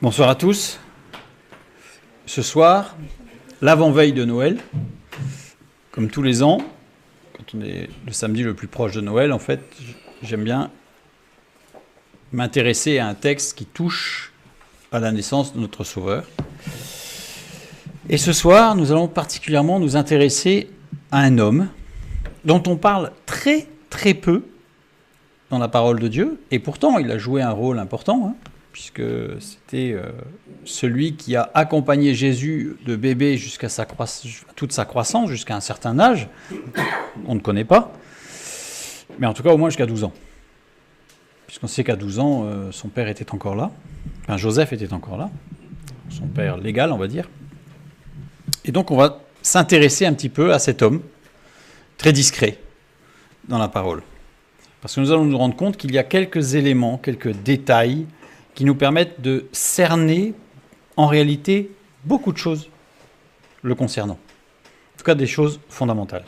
Bonsoir à tous. Ce soir, l'avant-veille de Noël, comme tous les ans, quand on est le samedi le plus proche de Noël, en fait, j'aime bien m'intéresser à un texte qui touche à la naissance de notre Sauveur. Et ce soir, nous allons particulièrement nous intéresser à un homme dont on parle très très peu dans la parole de Dieu, et pourtant il a joué un rôle important, puisque c'était celui qui a accompagné Jésus de bébé jusqu'à toute sa croissance, jusqu'à un certain âge, on ne connaît pas, mais en tout cas au moins jusqu'à 12 ans. Puisqu'on sait qu'à 12 ans, son père était encore là, enfin Joseph était encore là, son père légal on va dire. Et donc on va s'intéresser un petit peu à cet homme, très discret dans la parole. Parce que nous allons nous rendre compte qu'il y a quelques éléments, quelques détails qui nous permettent de cerner en réalité beaucoup de choses le concernant. En tout cas des choses fondamentales.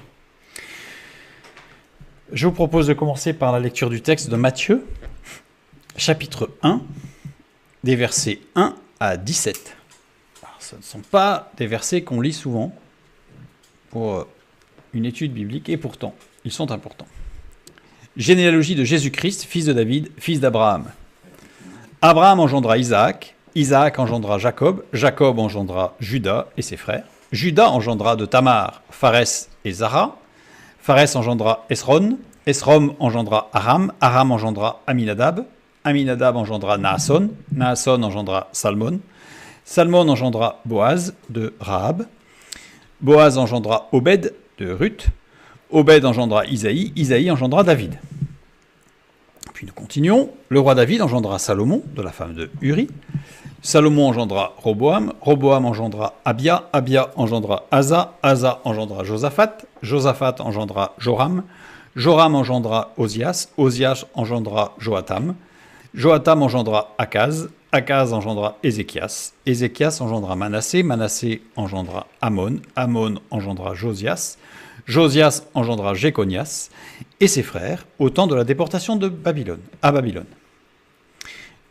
Je vous propose de commencer par la lecture du texte de Matthieu, chapitre 1, des versets 1 à 17. Alors, ce ne sont pas des versets qu'on lit souvent pour une étude biblique, et pourtant, ils sont importants. Généalogie de Jésus-Christ, fils de David, fils d'Abraham. Abraham engendra Isaac, Isaac engendra Jacob, Jacob engendra Juda et ses frères. Juda engendra de Tamar, Pharès et Zara. Pharès engendra Esron, Esrom engendra Aram, Aram engendra Aminadab, Aminadab engendra Naasson, Naasson engendra Salmon, Salmon engendra Boaz de Rahab, Boaz engendra Obed de Ruth, Obed engendra Isaïe, Isaïe engendra David. Puis nous continuons. Le roi David engendra Salomon, de la femme de Uri. Salomon engendra Roboam, Roboam engendra Abia, Abia engendra Asa, Asa engendra Josaphat, Josaphat engendra Joram, Joram engendra Osias, Osias engendra Joatam, Joatam engendra Akaz, Akaz engendra Ézéchias, Ézéchias engendra Manassé, Manassé engendra Amon, Amon engendra Josias, Josias engendra Jéconias et ses frères au temps de la déportation à Babylone.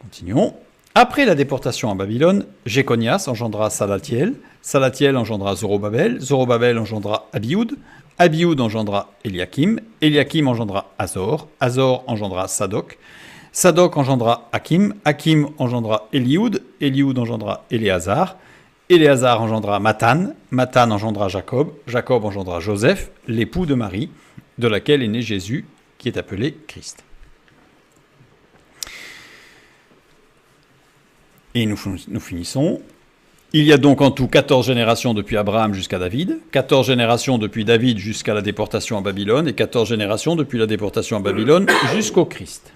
Continuons. Après la déportation à Babylone, Jéconias engendra Salathiel, Salathiel engendra Zorobabel, Zorobabel engendra Abioud, Abioud engendra Eliakim, Eliakim engendra Azor, Azor engendra Sadoc, Sadoc engendra Hakim, Hakim engendra Élioud, Élioud engendra Éléazar, Éléazar engendra Mathan, Mathan engendra Jacob, Jacob engendra Joseph, l'époux de Marie, de laquelle est né Jésus, qui est appelé Christ. Et nous finissons. Il y a donc en tout 14 générations depuis Abraham jusqu'à David, 14 générations depuis David jusqu'à la déportation à Babylone, et 14 générations depuis la déportation à Babylone jusqu'au Christ.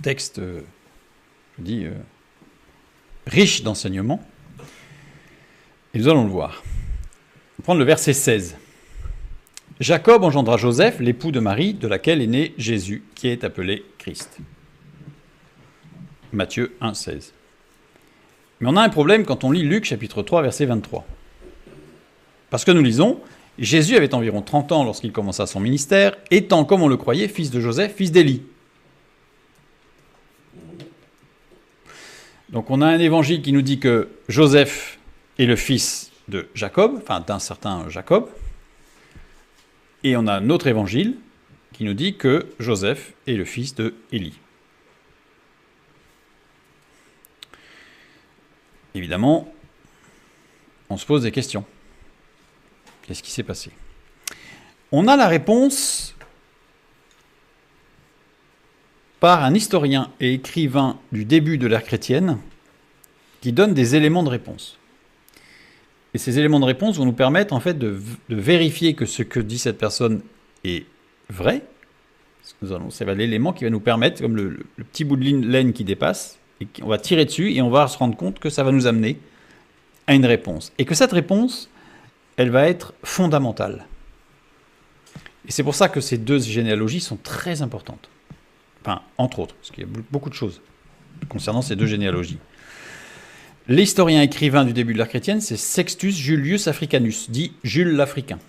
Texte, je dis, riche d'enseignements. Et nous allons le voir. On va prendre le verset 16. Jacob engendra Joseph, l'époux de Marie, de laquelle est né Jésus, qui est appelé Christ. Matthieu 1, 16. Mais on a un problème quand on lit Luc chapitre 3, verset 23. Parce que nous lisons, Jésus avait environ 30 ans lorsqu'il commença son ministère, étant, comme on le croyait, fils de Joseph, fils d'Élie. Donc on a un évangile qui nous dit que Joseph est le fils de Jacob, enfin d'un certain Jacob, et on a un autre évangile qui nous dit que Joseph est le fils de Élie. Évidemment, on se pose des questions. Qu'est-ce qui s'est passé ? On a la réponse par un historien et écrivain du début de l'ère chrétienne qui donne des éléments de réponse. Et ces éléments de réponse vont nous permettre en fait de vérifier que ce que dit cette personne est vrai. C'est l'élément qui va nous permettre, comme le petit bout de laine qui dépasse, et on va tirer dessus et on va se rendre compte que ça va nous amener à une réponse. Et que cette réponse, elle va être fondamentale. Et c'est pour ça que ces deux généalogies sont très importantes. Enfin, entre autres, parce qu'il y a beaucoup de choses concernant ces deux généalogies. L'historien écrivain du début de l'ère chrétienne, c'est Sextus Julius Africanus, dit Jules l'Africain.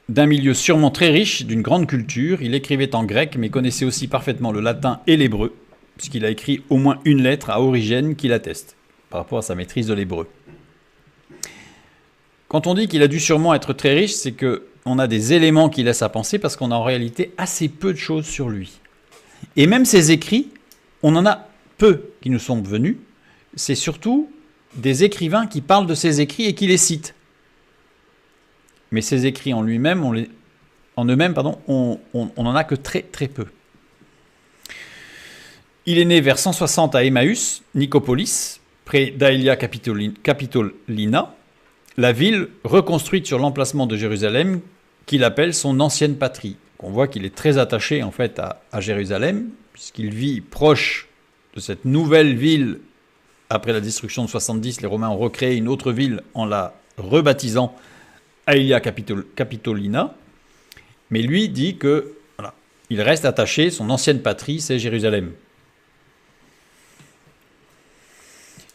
d'un milieu sûrement très riche, d'une grande culture. Il écrivait en grec, mais connaissait aussi parfaitement le latin et l'hébreu, puisqu'il a écrit au moins une lettre à Origène qui l'atteste, par rapport à sa maîtrise de l'hébreu. Quand on dit qu'il a dû sûrement être très riche, c'est qu'on a des éléments qui laissent à penser, parce qu'on a en réalité assez peu de choses sur lui. Et même ses écrits, on en a peu qui nous sont venus. C'est surtout des écrivains qui parlent de ses écrits et qui les citent. Mais ses écrits en eux-mêmes, on n'en a que très très peu. Il est né vers 160 à Emmaüs, Nicopolis, près d'Aelia Capitolina, la ville reconstruite sur l'emplacement de Jérusalem qu'il appelle son ancienne patrie. On voit qu'il est très attaché en fait à Jérusalem, puisqu'il vit proche de cette nouvelle ville. Après la destruction de 70, les Romains ont recréé une autre ville en la rebaptisant Aelia Capitolina. Mais lui dit que voilà, il reste attaché, son ancienne patrie, c'est Jérusalem.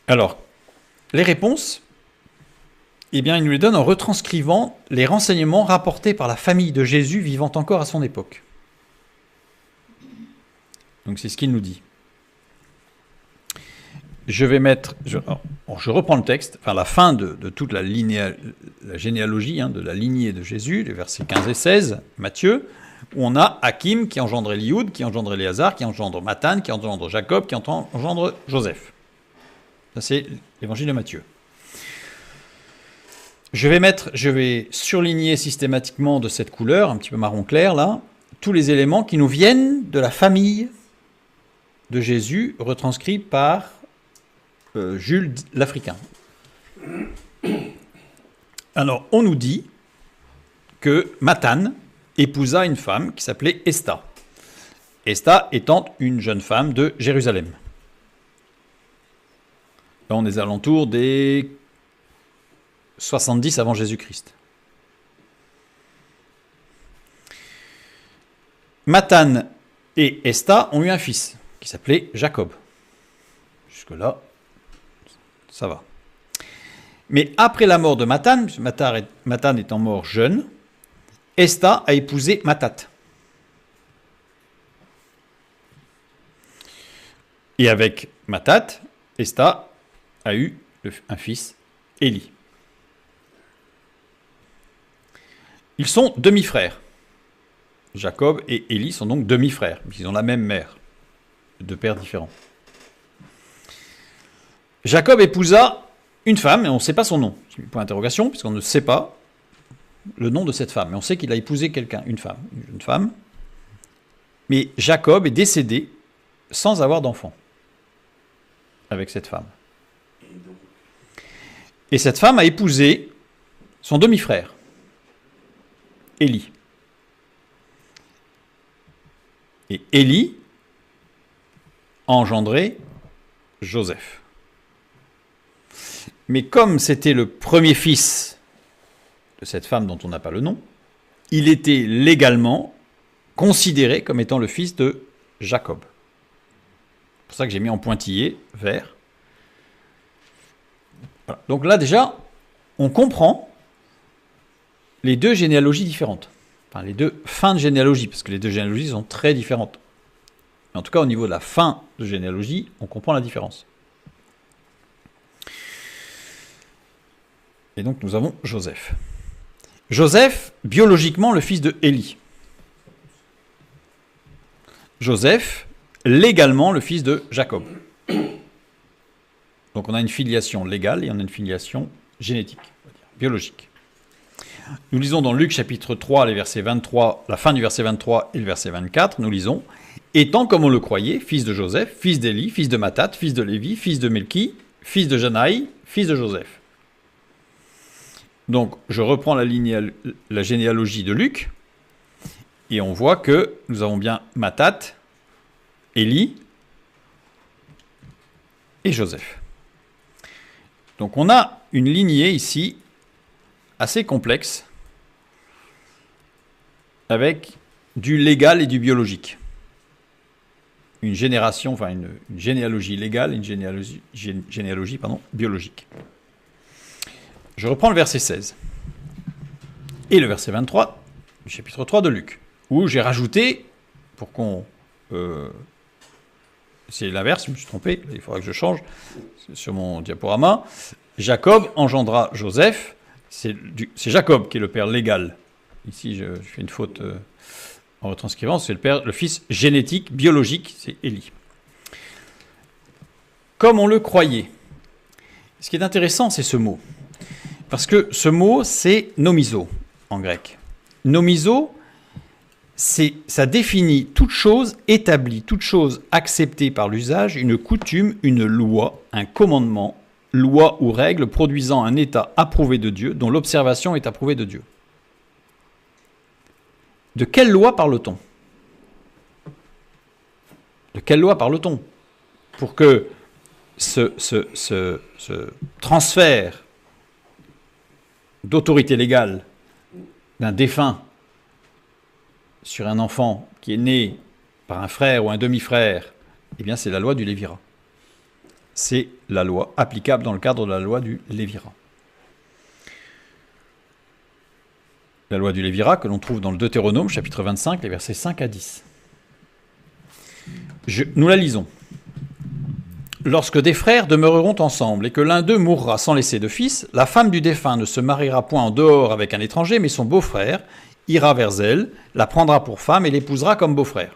Alors, les réponses, eh bien, il nous les donne en retranscrivant les renseignements rapportés par la famille de Jésus vivant encore à son époque. Donc c'est ce qu'il nous dit. Je reprends le texte, enfin la fin de toute la généalogie de la lignée de Jésus, les versets 15 et 16, Matthieu, où on a Hakim qui engendre Élioud, qui engendre Éléazar, qui engendre Mathan, qui engendre Jacob, qui engendre Joseph. Ça c'est l'évangile de Matthieu. Je vais surligner systématiquement de cette couleur, un petit peu marron clair là, tous les éléments qui nous viennent de la famille de Jésus, retranscrits par Jules l'Africain. Alors, on nous dit que Mathan épousa une femme qui s'appelait Esta. Esta étant une jeune femme de Jérusalem. Là, on est aux alentours des 70 avant Jésus-Christ. Mathan et Esta ont eu un fils qui s'appelait Jacob. Jusque-là, ça va. Mais après la mort de Mathan, Mathan étant mort jeune, Esta a épousé Mathat. Et avec Mathat, Esta a eu un fils, Élie. Ils sont demi-frères. Jacob et Élie sont donc demi-frères, ils ont la même mère, deux pères différents. Jacob épousa une femme, et on ne sait pas son nom. Point d'interrogation, puisqu'on ne sait pas le nom de cette femme. Mais on sait qu'il a épousé une jeune femme. Mais Jacob est décédé sans avoir d'enfant avec cette femme. Et cette femme a épousé son demi-frère, Élie. Et Élie a engendré Joseph. Mais comme c'était le premier fils de cette femme dont on n'a pas le nom, il était légalement considéré comme étant le fils de Jacob. C'est pour ça que j'ai mis en pointillé vert. Voilà. Donc là déjà, on comprend les deux généalogies différentes. Enfin, les deux fins de généalogie, parce que les deux généalogies sont très différentes. Mais en tout cas, au niveau de la fin de généalogie, on comprend la différence. Et donc, nous avons Joseph. Joseph, biologiquement, le fils de Élie. Joseph, légalement, le fils de Jacob. Donc, on a une filiation légale et on a une filiation génétique, biologique. Nous lisons dans Luc chapitre 3, les versets 23, la fin du verset 23 et le verset 24, nous lisons « Étant comme on le croyait, fils de Joseph, fils d'Élie, fils de Mathat, fils de Lévi, fils de Melchi, fils de Janaï, fils de Joseph. » Donc, je reprends la généalogie de Luc, et on voit que nous avons bien Mathat, Élie et Joseph. Donc, on a une lignée ici assez complexe, avec du légal et du biologique. Une généalogie légale et une généalogie biologique. Je reprends le verset 16 et le verset 23 du chapitre 3 de Luc, où j'ai rajouté, pour qu'on... c'est l'inverse, je me suis trompé, il faudra que je change sur mon diaporama. Jacob engendra Joseph, c'est Jacob qui est le père légal. Ici, je fais une faute en retranscrivant, c'est le fils génétique, biologique, c'est Élie. Comme on le croyait. Ce qui est intéressant, c'est ce mot. Parce que ce mot, c'est nomiso, en grec. Nomiso, ça définit toute chose établie, toute chose acceptée par l'usage, une coutume, une loi, un commandement, loi ou règle produisant un état approuvé de Dieu, dont l'observation est approuvée de Dieu. De quelle loi parle-t-on? De quelle loi parle-t-on? Pour que ce transfert d'autorité légale d'un défunt sur un enfant qui est né par un frère ou un demi-frère, eh bien c'est la loi du Lévirat. C'est la loi applicable dans le cadre de la loi du Lévirat. La loi du Lévirat que l'on trouve dans le Deutéronome, chapitre 25, les versets 5 à 10. Nous la lisons. Lorsque des frères demeureront ensemble et que l'un d'eux mourra sans laisser de fils, la femme du défunt ne se mariera point en dehors avec un étranger, mais son beau-frère ira vers elle, la prendra pour femme et l'épousera comme beau-frère.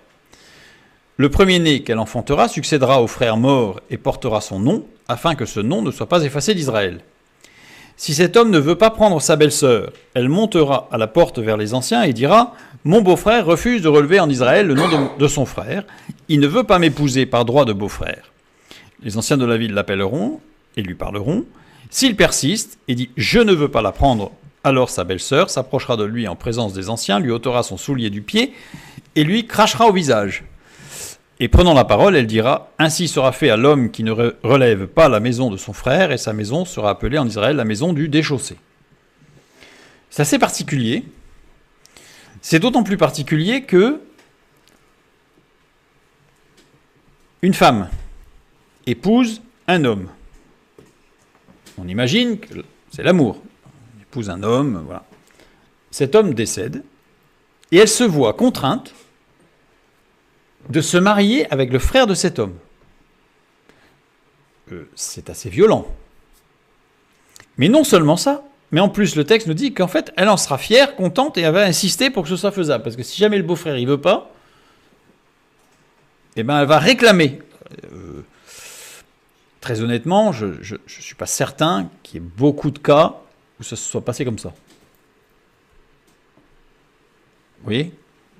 Le premier-né qu'elle enfantera succédera au frère mort et portera son nom, afin que ce nom ne soit pas effacé d'Israël. Si cet homme ne veut pas prendre sa belle-sœur, elle montera à la porte vers les anciens et dira « Mon beau-frère refuse de relever en Israël le nom de son frère. Il ne veut pas m'épouser par droit de beau-frère. » Les anciens de la ville l'appelleront et lui parleront. S'il persiste et dit « Je ne veux pas la prendre », alors sa belle-sœur s'approchera de lui en présence des anciens, lui ôtera son soulier du pied et lui crachera au visage. Et prenant la parole, elle dira « Ainsi sera fait à l'homme qui ne relève pas la maison de son frère, et sa maison sera appelée en Israël la maison du déchaussé. » C'est assez particulier. C'est d'autant plus particulier que une femme épouse un homme. On imagine que c'est l'amour. Elle épouse un homme, voilà. Cet homme décède, et elle se voit contrainte de se marier avec le frère de cet homme. C'est assez violent. Mais non seulement ça, mais en plus le texte nous dit qu'en fait, elle en sera fière, contente, et elle va insister pour que ce soit faisable. Parce que si jamais le beau-frère il veut pas, eh ben elle va réclamer. Très honnêtement, je ne suis pas certain qu'il y ait beaucoup de cas où ça se soit passé comme ça. Vous voyez ?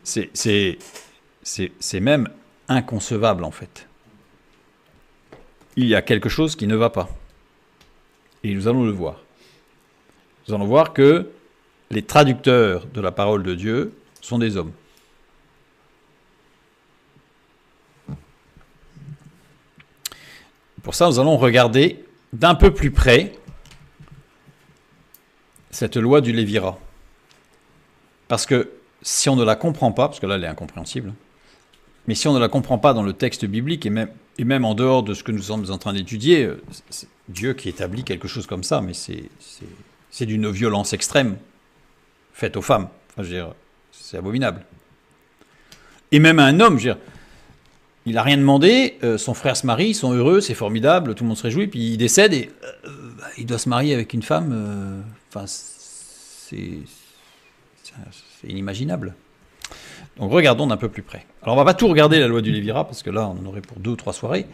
C'est même inconcevable, en fait. Il y a quelque chose qui ne va pas. Et nous allons le voir. Nous allons voir que les traducteurs de la parole de Dieu sont des hommes. Pour ça, nous allons regarder d'un peu plus près cette loi du Lévirat. Parce que si on ne la comprend pas, parce que là elle est incompréhensible, mais si on ne la comprend pas dans le texte biblique et même en dehors de ce que nous sommes en train d'étudier, c'est Dieu qui établit quelque chose comme ça, mais c'est d'une violence extrême faite aux femmes. Enfin, je veux dire, c'est abominable. Et même à un homme, je veux dire, il n'a rien demandé, son frère se marie, ils sont heureux, c'est formidable, tout le monde se réjouit, puis il décède et il doit se marier avec une femme. Enfin, c'est inimaginable. Donc regardons d'un peu plus près. Alors on ne va pas tout regarder la loi du Lévirat, parce que là on en aurait pour 2 ou 3 soirées,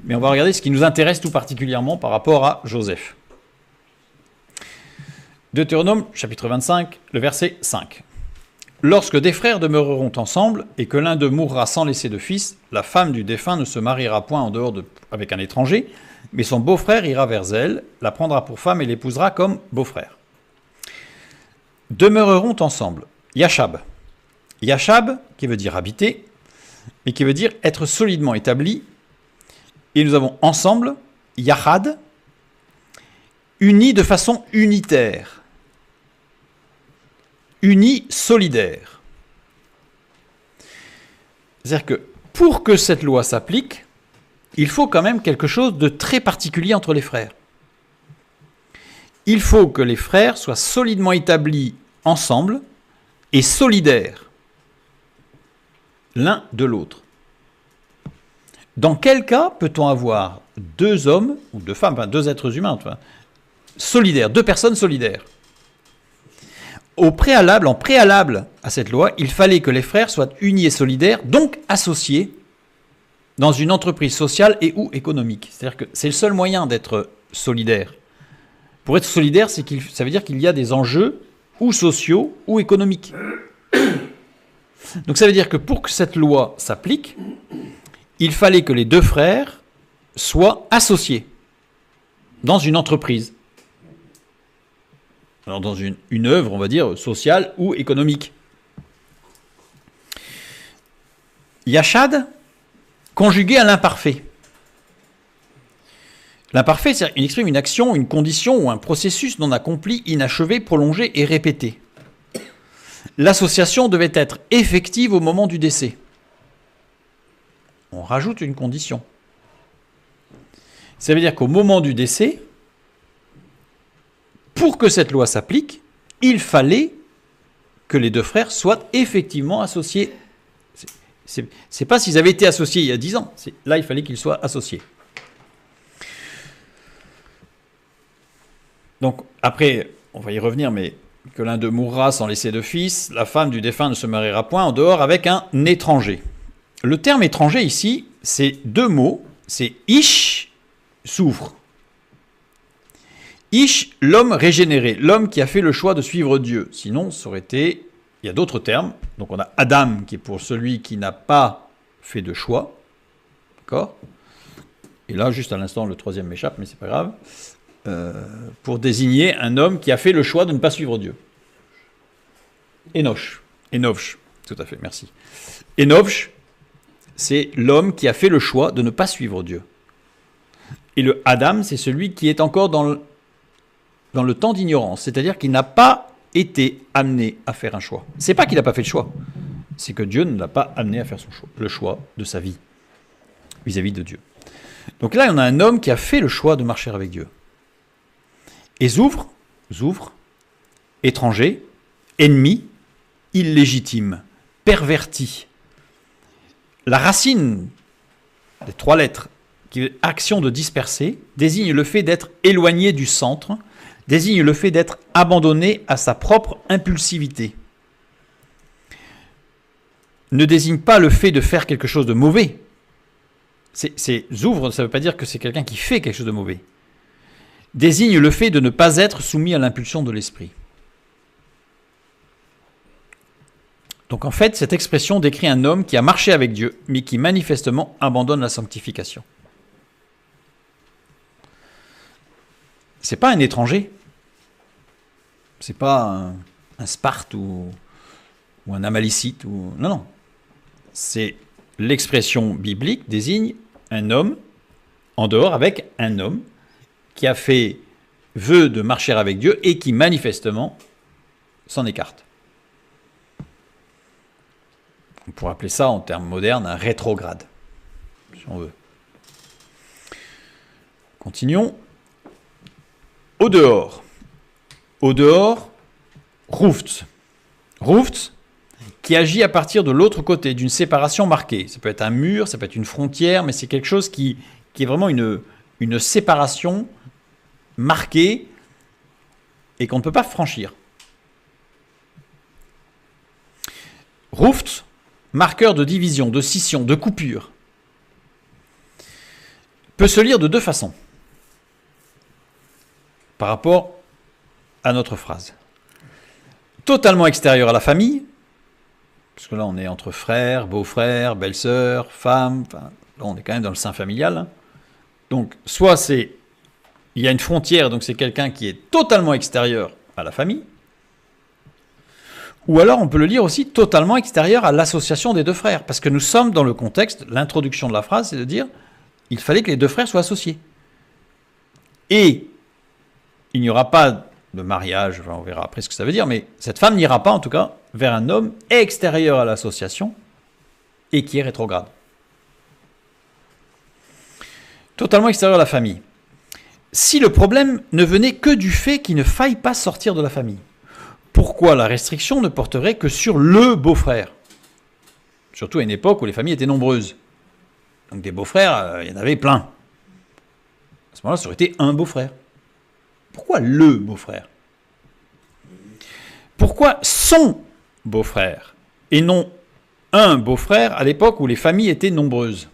mais on va regarder ce qui nous intéresse tout particulièrement par rapport à Joseph. Deutéronome, chapitre 25, le verset 5. Lorsque des frères demeureront ensemble et que l'un d'eux mourra sans laisser de fils, la femme du défunt ne se mariera point en dehors avec un étranger, mais son beau-frère ira vers elle, la prendra pour femme et l'épousera comme beau-frère. Demeureront ensemble. Yachab. Yachab, qui veut dire habiter, mais qui veut dire être solidement établi. Et nous avons ensemble, Yachad, unis de façon unitaire. Unis, solidaires. C'est-à-dire que pour que cette loi s'applique, il faut quand même quelque chose de très particulier entre les frères. Il faut que les frères soient solidement établis ensemble, et solidaires l'un de l'autre. Dans quel cas peut-on avoir deux hommes, ou deux femmes, enfin deux êtres humains, enfin, solidaires, deux personnes solidaires? En préalable à cette loi, il fallait que les frères soient unis et solidaires, donc associés dans une entreprise sociale et ou économique. C'est-à-dire que c'est le seul moyen d'être solidaire. Pour être solidaire, ça veut dire qu'il y a des enjeux ou sociaux ou économiques. Donc ça veut dire que pour que cette loi s'applique, il fallait que les deux frères soient associés dans une entreprise. Alors dans une œuvre, on va dire, sociale ou économique. Yashad, conjugué à l'imparfait. L'imparfait, il exprime une action, une condition ou un processus non accompli, inachevé, prolongé et répété. L'association devait être effective au moment du décès. On rajoute une condition. Ça veut dire qu'au moment du décès, pour que cette loi s'applique, il fallait que les deux frères soient effectivement associés. C'est pas s'ils avaient été associés il y a 10 ans. Là, il fallait qu'ils soient associés. Donc, après, on va y revenir, mais que l'un d'eux mourra sans laisser de fils, la femme du défunt ne se mariera point en dehors avec un étranger. Le terme étranger ici, c'est deux mots, c'est ish, souffre. Ish, l'homme régénéré, l'homme qui a fait le choix de suivre Dieu. Sinon, ça aurait été, il y a d'autres termes. Donc on a Adam qui est pour celui qui n'a pas fait de choix. D'accord ? Et là, juste à l'instant, le troisième m'échappe, mais c'est pas grave. Pour désigner un homme qui a fait le choix de ne pas suivre Dieu. Enoch, tout à fait, merci. Enoch, c'est l'homme qui a fait le choix de ne pas suivre Dieu. Et le Adam, c'est celui qui est encore dans le temps d'ignorance, c'est-à-dire qu'il n'a pas été amené à faire un choix. C'est pas qu'il n'a pas fait le choix, c'est que Dieu ne l'a pas amené à faire son choix, le choix de sa vie vis-à-vis de Dieu. Donc là, on a un homme qui a fait le choix de marcher avec Dieu. Et Zouvre, étranger, ennemi, illégitime, perverti. La racine des trois lettres, qui est action de disperser, désigne le fait d'être éloigné du centre, désigne le fait d'être abandonné à sa propre impulsivité. Ne désigne pas le fait de faire quelque chose de mauvais. Zouvre, ça ne veut pas dire que c'est quelqu'un qui fait quelque chose de mauvais. Désigne le fait de ne pas être soumis à l'impulsion de l'esprit. Donc en fait, cette expression décrit un homme qui a marché avec Dieu, mais qui manifestement abandonne la sanctification. C'est pas un étranger. C'est pas un Sparte ou un Amalicite. Non. C'est l'expression biblique désigne un homme en dehors avec un homme qui a fait vœu de marcher avec Dieu et qui manifestement s'en écarte. On pourrait appeler ça en termes modernes un rétrograde, si on veut. Continuons. Au dehors, Ruft, qui agit à partir de l'autre côté, d'une séparation marquée. Ça peut être un mur, ça peut être une frontière, mais c'est quelque chose qui est vraiment une séparation marquée et qu'on ne peut pas franchir. Ruft, marqueur de division, de scission, de coupure, peut se lire de deux façons par rapport à notre phrase. Totalement extérieur à la famille, parce que là on est entre frères, beaux-frères, belles-sœurs, femmes, là on est quand même dans le sein familial. Donc soit il y a une frontière, donc c'est quelqu'un qui est totalement extérieur à la famille, ou alors on peut le lire aussi totalement extérieur à l'association des deux frères, parce que nous sommes dans le contexte, l'introduction de la phrase, c'est de dire il fallait que les deux frères soient associés. Et il n'y aura pas de mariage, enfin on verra après ce que ça veut dire, mais cette femme n'ira pas en tout cas vers un homme extérieur à l'association et qui est rétrograde. Totalement extérieur à la famille. Si le problème ne venait que du fait qu'il ne faille pas sortir de la famille, pourquoi la restriction ne porterait que sur le beau-frère? Surtout à une époque où les familles étaient nombreuses. Donc des beaux-frères, il y en avait plein. À ce moment-là, ça aurait été un beau-frère. Pourquoi le beau-frère? Pourquoi son beau-frère et non un beau-frère à l'époque où les familles étaient nombreuses?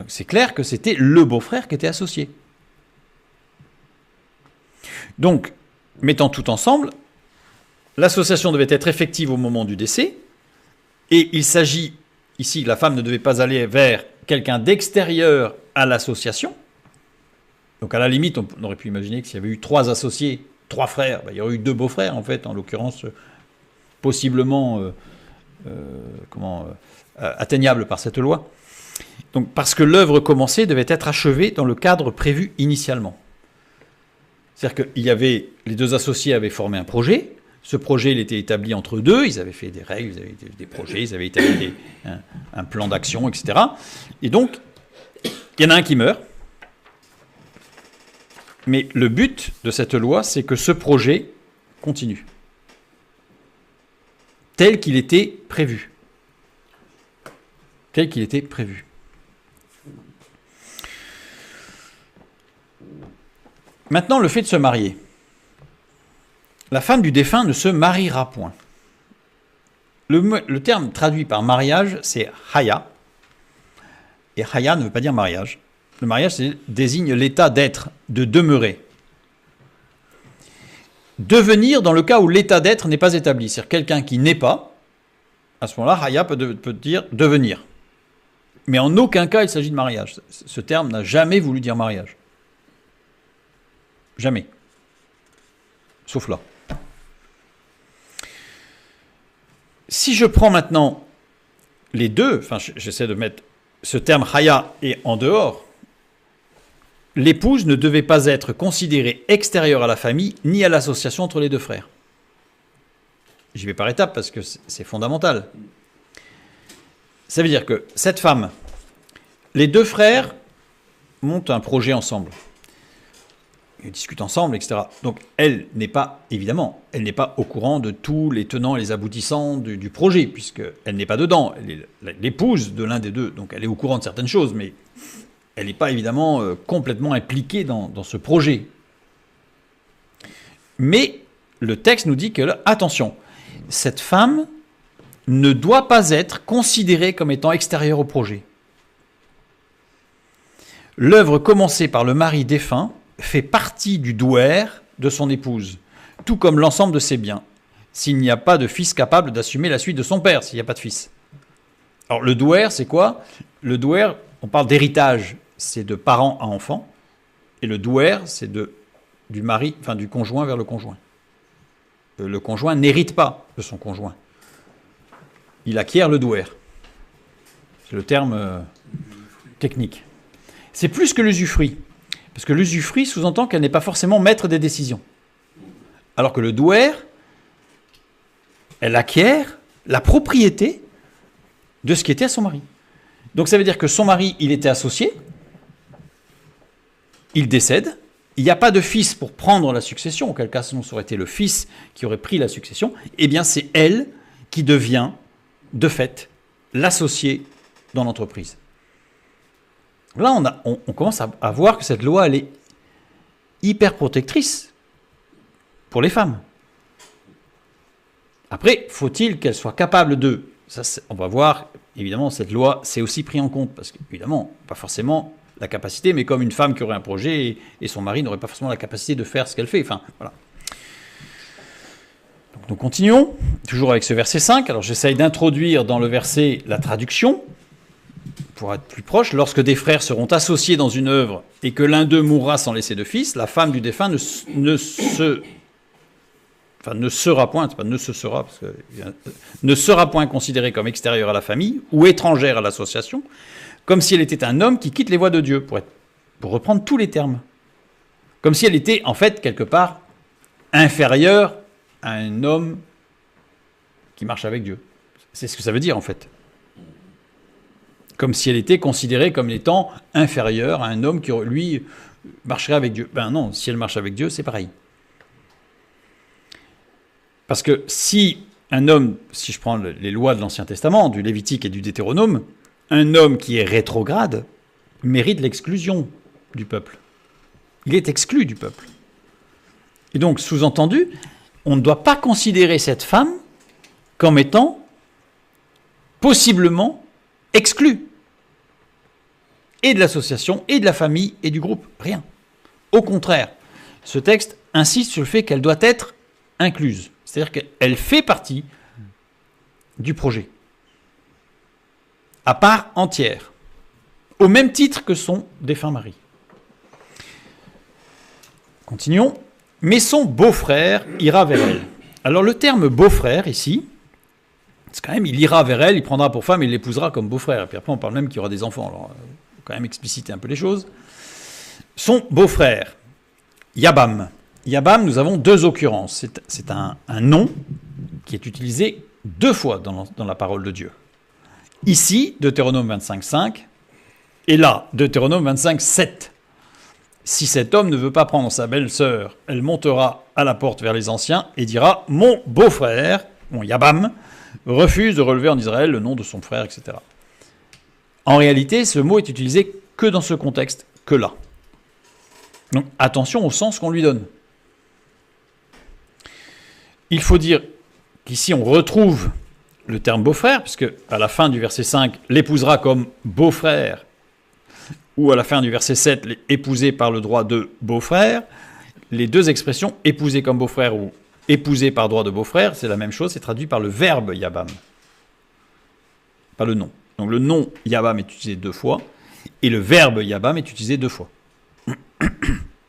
C'est clair que c'était le beau-frère qui était associé. Donc, mettant tout ensemble, l'association devait être effective au moment du décès, et il s'agit, ici, la femme ne devait pas aller vers quelqu'un d'extérieur à l'association. Donc à la limite, on aurait pu imaginer que s'il y avait eu 3 associés, 3 frères, il y aurait eu 2 beaux-frères, en fait, en l'occurrence, possiblement atteignable par cette loi. Donc, parce que l'œuvre commencée devait être achevée dans le cadre prévu initialement. C'est-à-dire que les 2 associés avaient formé un projet. Ce projet, il était établi entre eux 2. Ils avaient fait des règles, ils avaient des projets, ils avaient établi un plan d'action, etc. Et donc, il y en a un qui meurt. Mais le but de cette loi, c'est que ce projet continue. Tel qu'il était prévu. Tel qu'il était prévu. Maintenant, le fait de se marier. La femme du défunt ne se mariera point. Le terme traduit par mariage, c'est haya. Et haya ne veut pas dire mariage. Le mariage désigne l'état d'être, de demeurer. Devenir dans le cas où l'état d'être n'est pas établi. C'est-à-dire quelqu'un qui n'est pas, à ce moment-là, haya peut dire devenir. Mais en aucun cas il s'agit de mariage. Ce terme n'a jamais voulu dire mariage. Jamais. Sauf là. Si je prends maintenant les deux, enfin j'essaie de mettre ce terme haya et en dehors, l'épouse ne devait pas être considérée extérieure à la famille ni à l'association entre les 2 frères. J'y vais par étapes parce que c'est fondamental. Ça veut dire que cette femme, les 2 frères montent un projet ensemble. Ils discutent ensemble, etc. Donc elle n'est pas, évidemment, elle n'est pas au courant de tous les tenants et les aboutissants du projet, puisqu'elle n'est pas dedans. Elle est l'épouse de l'un des 2, donc elle est au courant de certaines choses, mais elle n'est pas évidemment complètement impliquée dans ce projet. Mais le texte nous dit que, attention, cette femme ne doit pas être considérée comme étant extérieure au projet. L'œuvre commencée par le mari défunt fait partie du douer de son épouse, tout comme l'ensemble de ses biens, s'il n'y a pas de fils capable d'assumer la suite de son père, s'il n'y a pas de fils. Alors le douer, c'est quoi? Le douer, on parle d'héritage, c'est de parents à enfants, et le douer, c'est du mari, enfin du conjoint vers le conjoint. Le conjoint n'hérite pas de son conjoint. Il acquiert le douer. C'est le terme technique. C'est plus que l'usufruit. Parce que l'usufruit sous-entend qu'elle n'est pas forcément maître des décisions. Alors que le douer, elle acquiert la propriété de ce qui était à son mari. Donc ça veut dire que son mari, il était associé, il décède, il n'y a pas de fils pour prendre la succession, auquel cas sinon ça aurait été le fils qui aurait pris la succession, eh bien c'est elle qui devient, de fait, l'associé dans l'entreprise. Là, on commence à voir que cette loi, elle est hyper protectrice pour les femmes. Après, faut-il qu'elle soit capable de... Ça, on va voir, évidemment, cette loi, c'est aussi pris en compte, parce qu'évidemment, pas forcément la capacité, mais comme une femme qui aurait un projet et son mari n'aurait pas forcément la capacité de faire ce qu'elle fait. Enfin, voilà. Donc, nous continuons, toujours avec ce verset 5. Alors, j'essaye d'introduire dans le verset la traduction, pour être plus proche. Lorsque des frères seront associés dans une œuvre et que l'un d'eux mourra sans laisser de fils, la femme du défunt ne sera point considérée comme extérieure à la famille ou étrangère à l'association, comme si elle était un homme qui quitte les voies de Dieu, pour reprendre tous les termes. Comme si elle était, en fait, quelque part, inférieure à un homme qui marche avec Dieu. C'est ce que ça veut dire, en fait. Comme si elle était considérée comme étant inférieure à un homme qui, lui, marcherait avec Dieu. Ben non, si elle marche avec Dieu, c'est pareil. Parce que si un homme, si je prends les lois de l'Ancien Testament, du Lévitique et du Deutéronome, un homme qui est rétrograde mérite l'exclusion du peuple. Il est exclu du peuple. Et donc, sous-entendu, on ne doit pas considérer cette femme comme étant possiblement exclue. Et de l'association, et de la famille, et du groupe. Rien. Au contraire, ce texte insiste sur le fait qu'elle doit être incluse. C'est-à-dire qu'elle fait partie du projet. À part entière. Au même titre que son défunt mari. Continuons. Mais son beau-frère ira vers elle. Alors le terme beau-frère ici, c'est quand même, il ira vers elle, il prendra pour femme et il l'épousera comme beau-frère. Et puis après on parle même qu'il y aura des enfants. Alors faut quand même expliciter un peu les choses. Son beau-frère, Yabam. Yabam, nous avons deux occurrences. C'est un nom qui est utilisé deux fois dans la parole de Dieu. Ici, Deutéronome 25.5, et là, Deutéronome 25.7. Si cet homme ne veut pas prendre sa belle-sœur, elle montera à la porte vers les anciens et dira « Mon beau-frère, mon Yabam, refuse de relever en Israël le nom de son frère, etc. » En réalité, ce mot est utilisé que dans ce contexte, que là. Donc attention au sens qu'on lui donne. Il faut dire qu'ici on retrouve le terme beau-frère, puisque à la fin du verset 5, l'épousera comme beau-frère, ou à la fin du verset 7, épousé par le droit de beau-frère. Les deux expressions, épousé comme beau-frère ou épousé par droit de beau-frère, c'est la même chose, c'est traduit par le verbe Yabam, pas le nom. Donc le nom Yabam est utilisé deux fois, et le verbe Yabam est utilisé deux fois.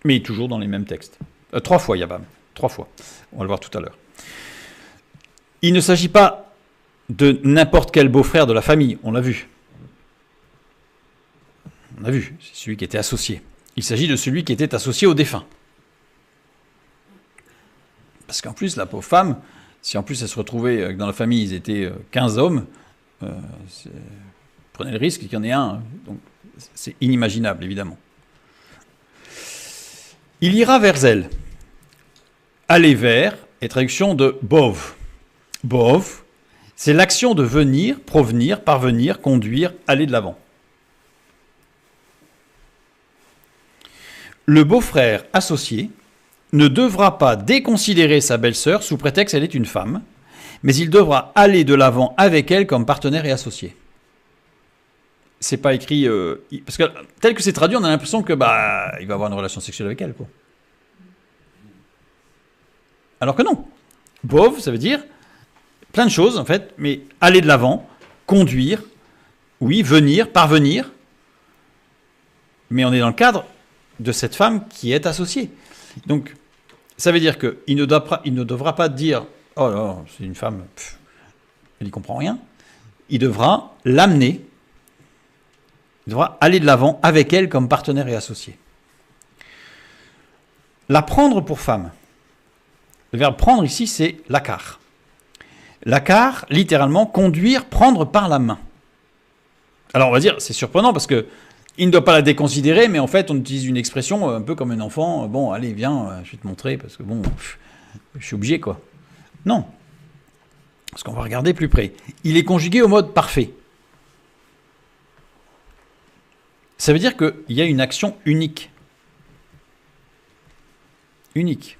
Mais toujours dans les mêmes textes. Trois fois Yabam, trois fois. On va le voir tout à l'heure. Il ne s'agit pas de n'importe quel beau-frère de la famille, on l'a vu. On a vu, c'est celui qui était associé. Il s'agit de celui qui était associé au défunt. Parce qu'en plus, la pauvre femme, si en plus elle se retrouvait dans la famille, ils étaient 15 hommes, prenez le risque qu'il y en ait un. Donc c'est inimaginable, évidemment. Il ira vers elle. Aller vers est traduction de bov. Bov, c'est l'action de venir, provenir, parvenir, conduire, aller de l'avant. Le beau-frère associé ne devra pas déconsidérer sa belle-sœur sous prétexte qu'elle est une femme, mais il devra aller de l'avant avec elle comme partenaire et associé. C'est pas écrit... parce que tel que c'est traduit, on a l'impression que il va avoir une relation sexuelle avec elle, quoi. Alors que non. Bov, ça veut dire plein de choses, en fait, mais aller de l'avant, conduire, oui, venir, parvenir, mais on est dans le cadre de cette femme qui est associée. Donc, ça veut dire qu'il ne devra pas dire « Oh là, c'est une femme, elle n'y comprend rien ». Il devra l'amener, il devra aller de l'avant avec elle comme partenaire et associé. La prendre pour femme. Le verbe « prendre » ici, c'est « lakar ». Lakar, littéralement, conduire, prendre par la main. Alors, on va dire, c'est surprenant parce que il ne doit pas la déconsidérer, mais en fait, on utilise une expression un peu comme un enfant. Bon, allez, viens, je vais te montrer, parce que bon, je suis obligé, quoi. Non. Parce qu'on va regarder plus près. Il est conjugué au mode parfait. Ça veut dire qu'il y a une action unique. Unique.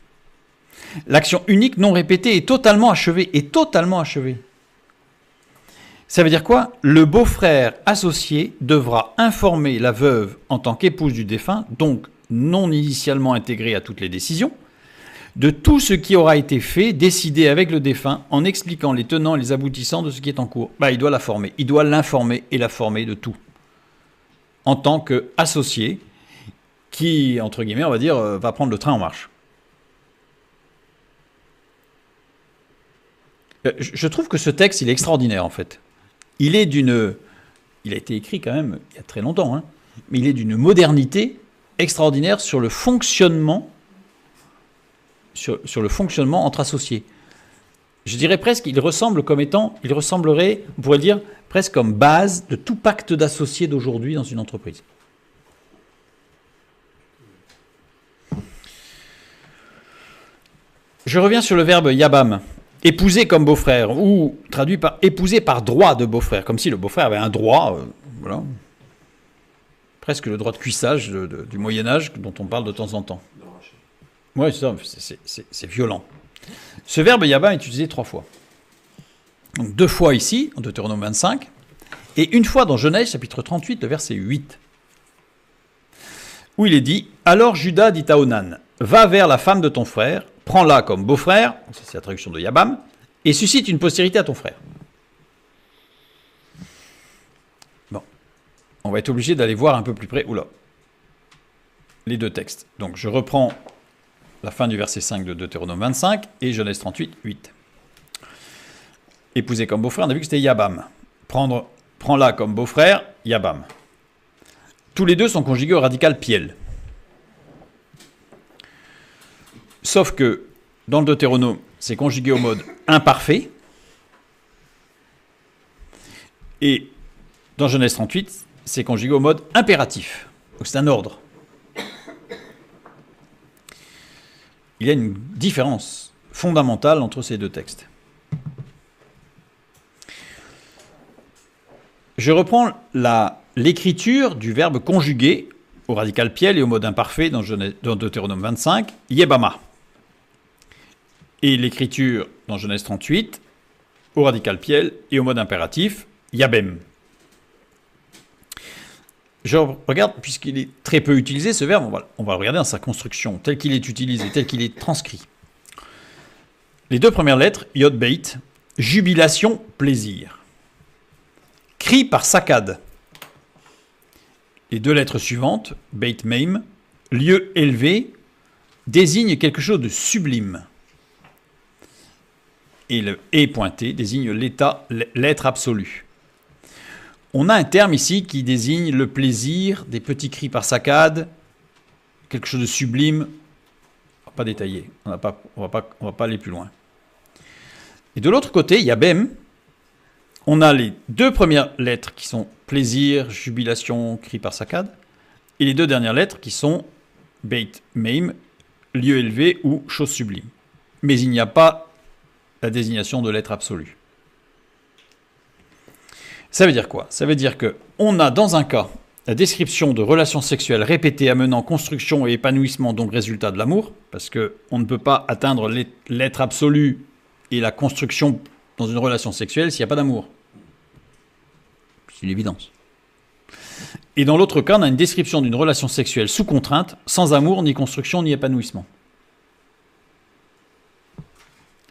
L'action unique non répétée est totalement achevée. Est totalement achevée. Ça veut dire quoi? Le beau-frère associé devra informer la veuve en tant qu'épouse du défunt, donc non initialement intégrée à toutes les décisions, de tout ce qui aura été fait, décidé avec le défunt, en expliquant les tenants et les aboutissants de ce qui est en cours. Il doit la former, il doit l'informer et la former de tout. En tant qu'associé, qui, entre guillemets, on va dire, va prendre le train en marche. Je trouve que ce texte, il est extraordinaire, en fait. Il a été écrit quand même il y a très longtemps, hein, mais il est d'une modernité extraordinaire sur le fonctionnement, sur le fonctionnement entre associés. Je dirais presque qu'il ressemblerait, on pourrait dire, presque comme base de tout pacte d'associés d'aujourd'hui dans une entreprise. Je reviens sur le verbe yabam. épouser comme beau-frère, ou traduit par épouser par droit de beau-frère, comme si le beau-frère avait un droit, voilà, presque le droit de cuissage du Moyen-Âge dont on parle de temps en temps. Oui, c'est violent. Ce verbe yabam est utilisé 3 fois. Donc 2 fois ici, en Deutéronome 25, et 1 fois dans Genèse, chapitre 38, le verset 8, où il est dit « Alors Judas dit à Onan, va vers la femme de ton frère, prends-la comme beau-frère, c'est la traduction de Yabam, et suscite une postérité à ton frère. » Bon, on va être obligé d'aller voir un peu plus près, les 2 textes. Donc je reprends la fin du verset 5 de Deutéronome 25 et Genèse 38, 8. Épouser comme beau-frère, on a vu que c'était Yabam. Prends-la comme beau-frère, Yabam. Tous les deux sont conjugués au radical piel. Sauf que dans le Deutéronome, c'est conjugué au mode imparfait. Et dans Genèse 38, c'est conjugué au mode impératif. Donc c'est un ordre. Il y a une différence fondamentale entre ces 2 textes. Je reprends l'écriture du verbe conjugué au radical piel et au mode imparfait dans Deutéronome 25, yebama. Et l'écriture dans Genèse 38 au radical piel et au mode impératif, yabem. Je regarde, puisqu'il est très peu utilisé, ce verbe, on va le regarder dans sa construction, tel qu'il est utilisé, tel qu'il est transcrit. Les 2 premières lettres, yod beit, jubilation, plaisir. Cri par saccade. Les 2 lettres suivantes, beit meim, lieu élevé, désigne quelque chose de sublime. Et le et pointé désigne l'être absolu. On a un terme ici qui désigne le plaisir, des petits cris par saccade, quelque chose de sublime. On va pas détailler, on va pas aller plus loin. Et de l'autre côté, yabem, on a les 2 premières lettres qui sont plaisir, jubilation, cri par saccade, et les 2 dernières lettres qui sont beit meim, lieu élevé ou chose sublime. Mais il n'y a pas la désignation de l'être absolu. Ça veut dire quoi? Ça veut dire qu'on a dans un cas la description de relations sexuelles répétées amenant construction et épanouissement, donc résultat de l'amour, parce qu'on ne peut pas atteindre l'être absolu et la construction dans une relation sexuelle s'il n'y a pas d'amour. C'est une évidence. Et dans l'autre cas, on a une description d'une relation sexuelle sous contrainte, sans amour, ni construction, ni épanouissement.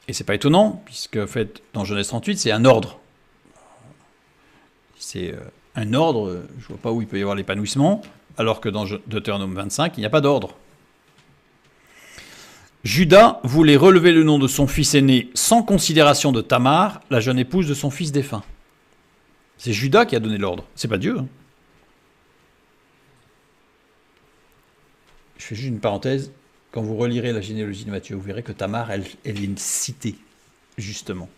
Et c'est pas étonnant, puisque en fait, dans Genèse 38, c'est un ordre. C'est un ordre, je ne vois pas où il peut y avoir l'épanouissement, alors que dans Deutéronome 25, il n'y a pas d'ordre. Judas voulait relever le nom de son fils aîné sans considération de Tamar, la jeune épouse de son fils défunt. C'est Judas qui a donné l'ordre, c'est pas Dieu. Je fais juste une parenthèse. Quand vous relirez la généalogie de Matthieu, vous verrez que Tamar, elle est citée, justement,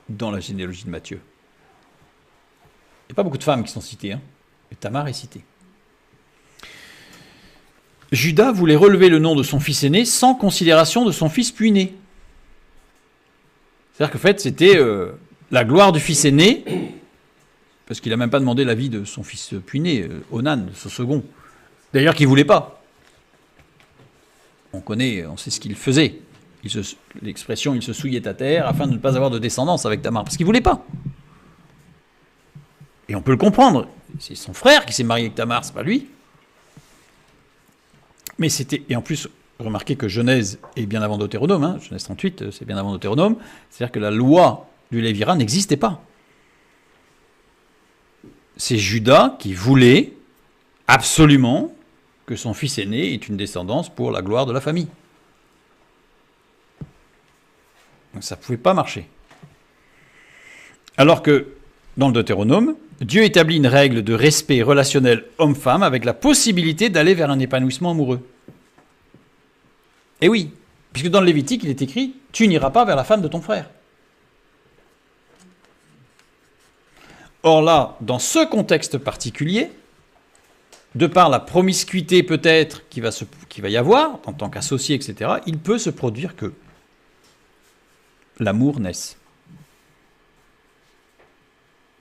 dans la généalogie de Matthieu. Il n'y a pas beaucoup de femmes qui sont citées, hein, mais Tamar est citée. Judas voulait relever le nom de son fils aîné sans considération de son fils puîné. C'est-à-dire qu'en fait, c'était la gloire du fils aîné, parce qu'il n'a même pas demandé l'avis de son fils puîné, Onan, son second. D'ailleurs, qu'il ne voulait pas. On sait ce qu'il faisait. L'expression « il se souillait à terre » afin de ne pas avoir de descendance avec Tamar, parce qu'il ne voulait pas. Et on peut le comprendre. C'est son frère qui s'est marié avec Tamar, c'est pas lui. Mais c'était... Et en plus, remarquez que Genèse est bien avant Deutéronome. Hein, Genèse 38, c'est bien avant Deutéronome. C'est-à-dire que la loi du Lévirat n'existait pas. C'est Judas qui voulait absolument que son fils aîné ait une descendance pour la gloire de la famille. Donc ça ne pouvait pas marcher. Alors que, dans le Deutéronome, Dieu établit une règle de respect relationnel homme-femme avec la possibilité d'aller vers un épanouissement amoureux. Et oui, puisque dans le Lévitique, il est écrit « Tu n'iras pas vers la femme de ton frère ». Or là, dans ce contexte particulier, de par la promiscuité peut-être qu'il va y avoir, en tant qu'associé, etc., il peut se produire que l'amour naisse.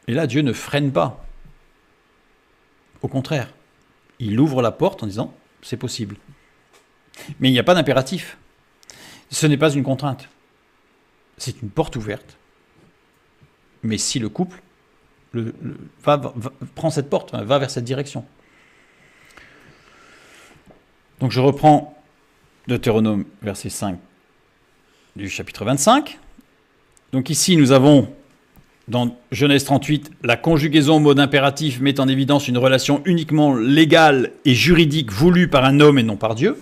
Et là, Dieu ne freine pas. Au contraire, il ouvre la porte en disant « c'est possible ». Mais il n'y a pas d'impératif. Ce n'est pas une contrainte. C'est une porte ouverte. Mais si le couple prend cette porte, va vers cette direction. Donc je reprends Deutéronome, verset 5 du chapitre 25. Donc ici, nous avons, dans Genèse 38, la conjugaison au mode impératif met en évidence une relation uniquement légale et juridique voulue par un homme et non par Dieu.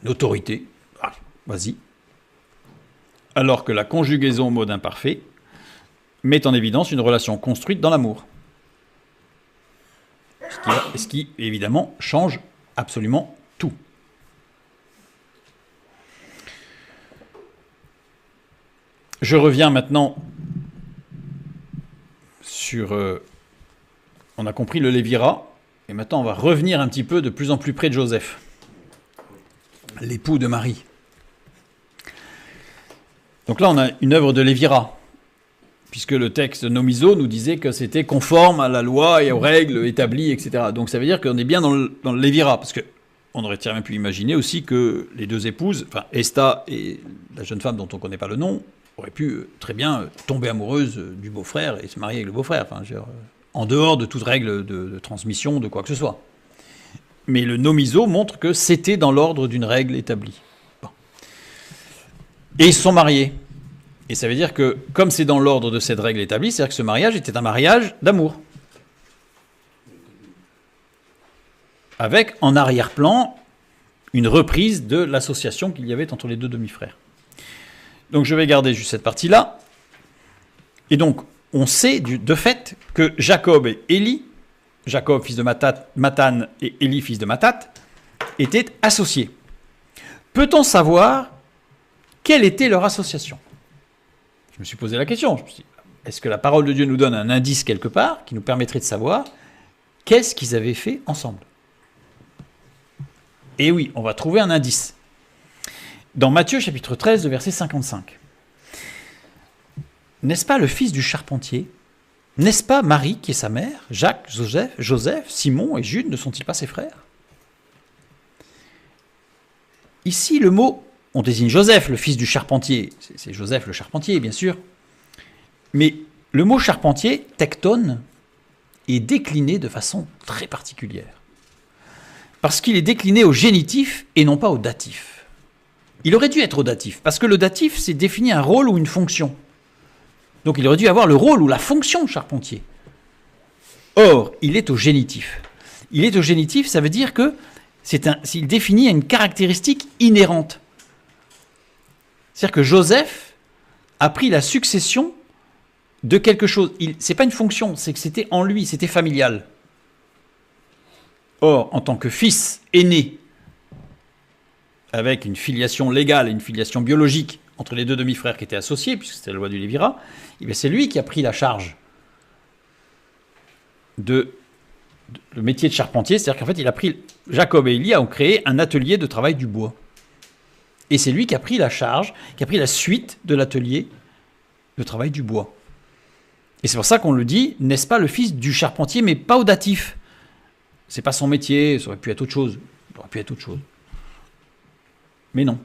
Une autorité. Ah, vas-y. Alors que la conjugaison au mode imparfait met en évidence une relation construite dans l'amour. Ce qui, évidemment, change absolument tout. Je reviens maintenant sur... on a compris le Lévira, et maintenant on va revenir un petit peu de plus en plus près de Joseph, l'époux de Marie. Donc là on a une œuvre de Lévira, puisque le texte Nomiso nous disait que c'était conforme à la loi et aux règles établies, etc. Donc ça veut dire qu'on est bien dans le Lévira, parce qu'on aurait même pu imaginer aussi que les deux épouses, enfin Esta et la jeune femme dont on ne connaît pas le nom, auraient pu très bien tomber amoureuses du beau-frère et se marier avec le beau-frère, enfin, en dehors de toute règle de transmission, de quoi que ce soit. Mais le Nomiso montre que c'était dans l'ordre d'une règle établie. Bon. Et ils se sont mariés. Et ça veut dire que, comme c'est dans l'ordre de cette règle établie, c'est-à-dire que ce mariage était un mariage d'amour. Avec, en arrière-plan, une reprise de l'association qu'il y avait entre les deux demi-frères. Donc je vais garder juste cette partie-là. Et donc, on sait de fait que Jacob et Élie, Jacob fils de Mathan et Élie fils de Mathat, étaient associés. Peut-on savoir quelle était leur association ? Je me suis posé la question. Je me suis dit, est-ce que la parole de Dieu nous donne un indice quelque part qui nous permettrait de savoir qu'est-ce qu'ils avaient fait ensemble ? Et oui, on va trouver un indice. Dans Matthieu chapitre 13, verset 55. N'est-ce pas le fils du charpentier ? N'est-ce pas Marie qui est sa mère ? Jacques, Joseph, Simon et Jude ne sont-ils pas ses frères ? Ici, le mot, on désigne Joseph, le fils du charpentier. C'est Joseph le charpentier, bien sûr. Mais le mot charpentier, tectone, est décliné de façon très particulière. Parce qu'il est décliné au génitif et non pas au datif. Il aurait dû être au datif, parce que le datif, c'est définir un rôle ou une fonction. Donc il aurait dû avoir le rôle ou la fonction charpentier. Or, il est au génitif. Il est au génitif, ça veut dire que s'il définit une caractéristique inhérente. C'est-à-dire que Joseph a pris la succession de quelque chose. Ce n'est pas une fonction, c'est que c'était en lui, c'était familial. Or, en tant que fils aîné, avec une filiation légale et une filiation biologique entre les deux demi-frères qui étaient associés, puisque c'était la loi du Lévira, c'est lui qui a pris la charge de le métier de charpentier, c'est-à-dire qu'en fait, Jacob et Élie ont créé un atelier de travail du bois. Et c'est lui qui a pris la charge, qui a pris la suite de l'atelier de travail du bois. Et c'est pour ça qu'on le dit, n'est-ce pas le fils du charpentier, mais pas au datif. C'est pas son métier, ça aurait pu être autre chose. Ça aurait pu être autre chose. Mais non.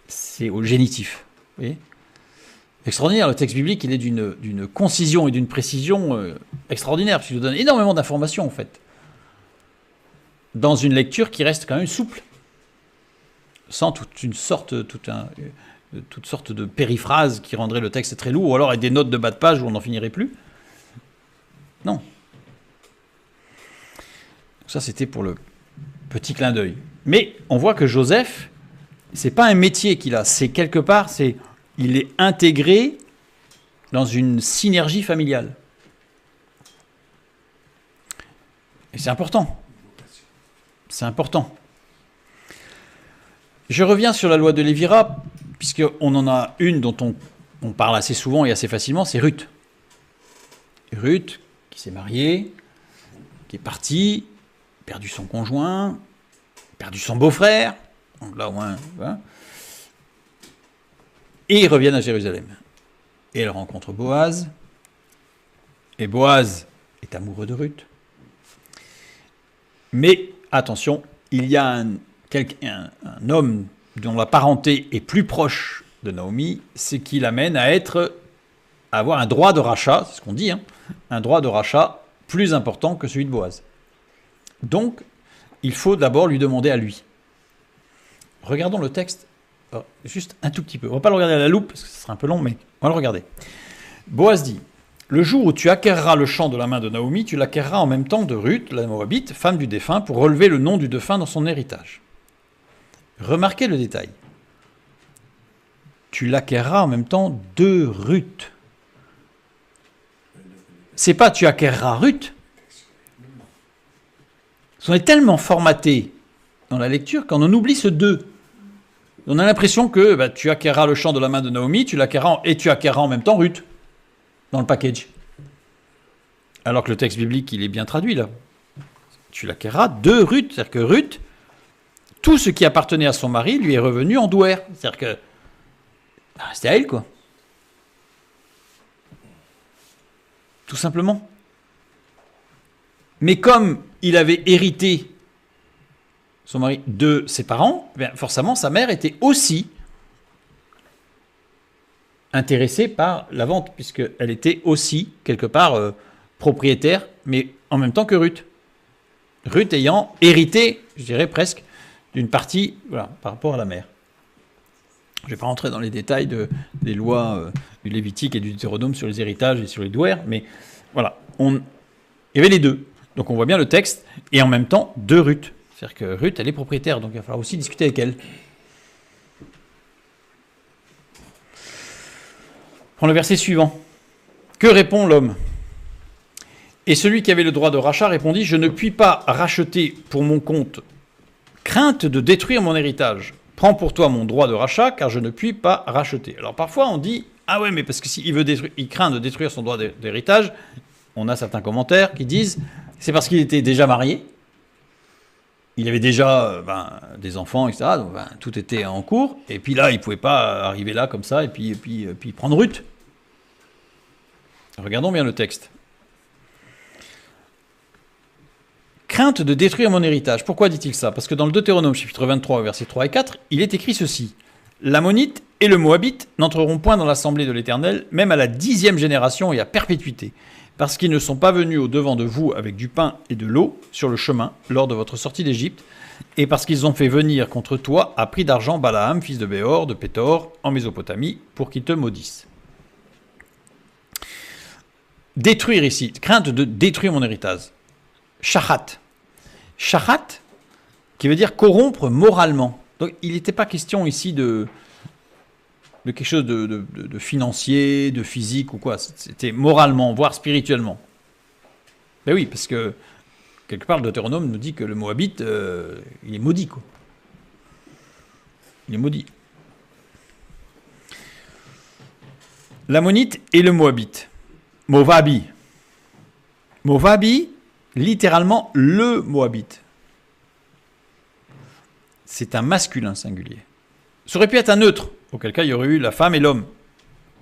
C'est au génitif. Vous voyez ? Extraordinaire, le texte biblique, il est d'une concision et d'une précision extraordinaire, parce qu'il nous donne énormément d'informations, en fait, dans une lecture qui reste quand même souple, sans toutes sortes de périphrases qui rendraient le texte très lourd, ou alors avec des notes de bas de page où on n'en finirait plus. Non. Ça, c'était pour le petit clin d'œil. Mais on voit que Joseph, c'est pas un métier qu'il a, c'est quelque part, il est intégré dans une synergie familiale. Et c'est important. C'est important. Je reviens sur la loi de Lévira, puisqu'on en a une dont on parle assez souvent et assez facilement, c'est Ruth. Ruth, qui s'est mariée, qui est partie, perdu son conjoint, perdu son beau-frère, donc là au moins. Hein. Et ils reviennent à Jérusalem. Et elle rencontre Boaz. Et Boaz est amoureux de Ruth. Mais attention, il y a un homme dont la parenté est plus proche de Naomi, c'est qui l'amène à avoir un droit de rachat, c'est ce qu'on dit, hein, un droit de rachat plus important que celui de Boaz. Donc, il faut d'abord lui demander à lui. Regardons le texte, juste un tout petit peu. On ne va pas le regarder à la loupe, parce que ce sera un peu long, mais on va le regarder. Boaz dit, « Le jour où tu acquerras le champ de la main de Naomi, tu l'acquerras en même temps de Ruth, la Moabite, femme du défunt, pour relever le nom du défunt dans son héritage. » Remarquez le détail. Tu l'acquerras en même temps de Ruth. C'est pas tu acquerras Ruth. On est tellement formaté dans la lecture qu'on en oublie ce deux. On a l'impression que tu acquerras le champ de la main de Naomi, tu acquerras en même temps Ruth dans le package. Alors que le texte biblique, il est bien traduit là. Tu l'acquerras de Ruth, c'est-à-dire que Ruth, tout ce qui appartenait à son mari lui est revenu en douaire. C'est-à-dire que c'était à elle, quoi. Tout simplement. Mais comme il avait hérité, son mari, de ses parents, forcément, sa mère était aussi intéressée par la vente, puisqu'elle était aussi, quelque part, propriétaire, mais en même temps que Ruth. Ruth ayant hérité, je dirais presque, d'une partie, voilà, par rapport à la mère. Je ne vais pas rentrer dans les détails des lois du Lévitique et du Deutéronome sur les héritages et sur les douaires, mais voilà, il y avait les deux. Donc on voit bien le texte, et en même temps, de Ruth. C'est-à-dire que Ruth, elle est propriétaire, donc il va falloir aussi discuter avec elle. Prends le verset suivant. Que répond l'homme ? Et celui qui avait le droit de rachat répondit, « Je ne puis pas racheter pour mon compte, crainte de détruire mon héritage. Prends pour toi mon droit de rachat, car je ne puis pas racheter. » Alors parfois on dit, « Ah ouais, mais parce que s'il il craint de détruire son droit d'héritage, on a certains commentaires qui disent, c'est parce qu'il était déjà marié, il avait déjà des enfants, etc. Donc tout était en cours, et puis là, il ne pouvait pas arriver là comme ça, et puis prendre Ruth. » Regardons bien le texte. Crainte de détruire mon héritage. Pourquoi dit-il ça ? Parce que dans le Deutéronome, chapitre 23, versets 3 et 4, il est écrit ceci. « L'Ammonite et le Moabite n'entreront point dans l'assemblée de l'Éternel, même à la 10e génération et à perpétuité, parce qu'ils ne sont pas venus au-devant de vous avec du pain et de l'eau sur le chemin lors de votre sortie d'Égypte, et parce qu'ils ont fait venir contre toi à prix d'argent Balaam, fils de Béor, de Pétor, en Mésopotamie, pour qu'il te maudisse. » Détruire ici, crainte de détruire mon héritage. Shachat. Shachat, qui veut dire corrompre moralement. Donc il n'était pas question ici de quelque chose de financier, de physique ou quoi. C'était moralement, voire spirituellement. Ben oui, parce que quelque part le Deutéronome nous dit que le Moabite, il est maudit, quoi. Il est maudit. L'Ammonite et le Moabite. Movabi. Movabi, littéralement le Moabite. C'est un masculin singulier. Ça aurait pu être un neutre, auquel cas il y aurait eu la femme et l'homme.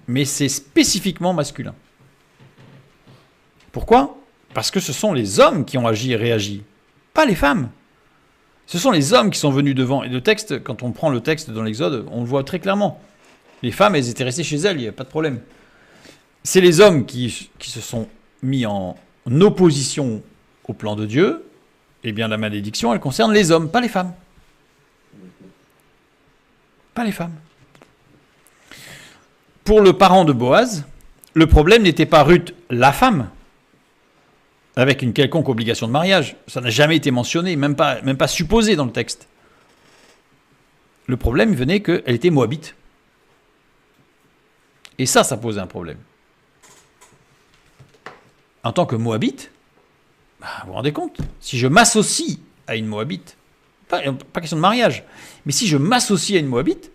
Mais c'est spécifiquement masculin. Pourquoi ? Parce que ce sont les hommes qui ont agi et réagi, pas les femmes. Ce sont les hommes qui sont venus devant. Et le texte, quand on prend le texte dans l'Exode, on le voit très clairement. Les femmes, elles étaient restées chez elles, il n'y a pas de problème. C'est les hommes qui se sont mis en opposition au plan de Dieu. Eh bien, la malédiction, elle concerne les hommes, pas les femmes. Pas les femmes. Pour le parent de Boaz, le problème n'était pas Ruth, la femme, avec une quelconque obligation de mariage. Ça n'a jamais été mentionné, même pas supposé dans le texte. Le problème venait qu'elle était moabite. Et ça posait un problème. En tant que moabite, vous vous rendez compte, si je m'associe à une moabite, pas question de mariage, mais si je m'associe à une moabite,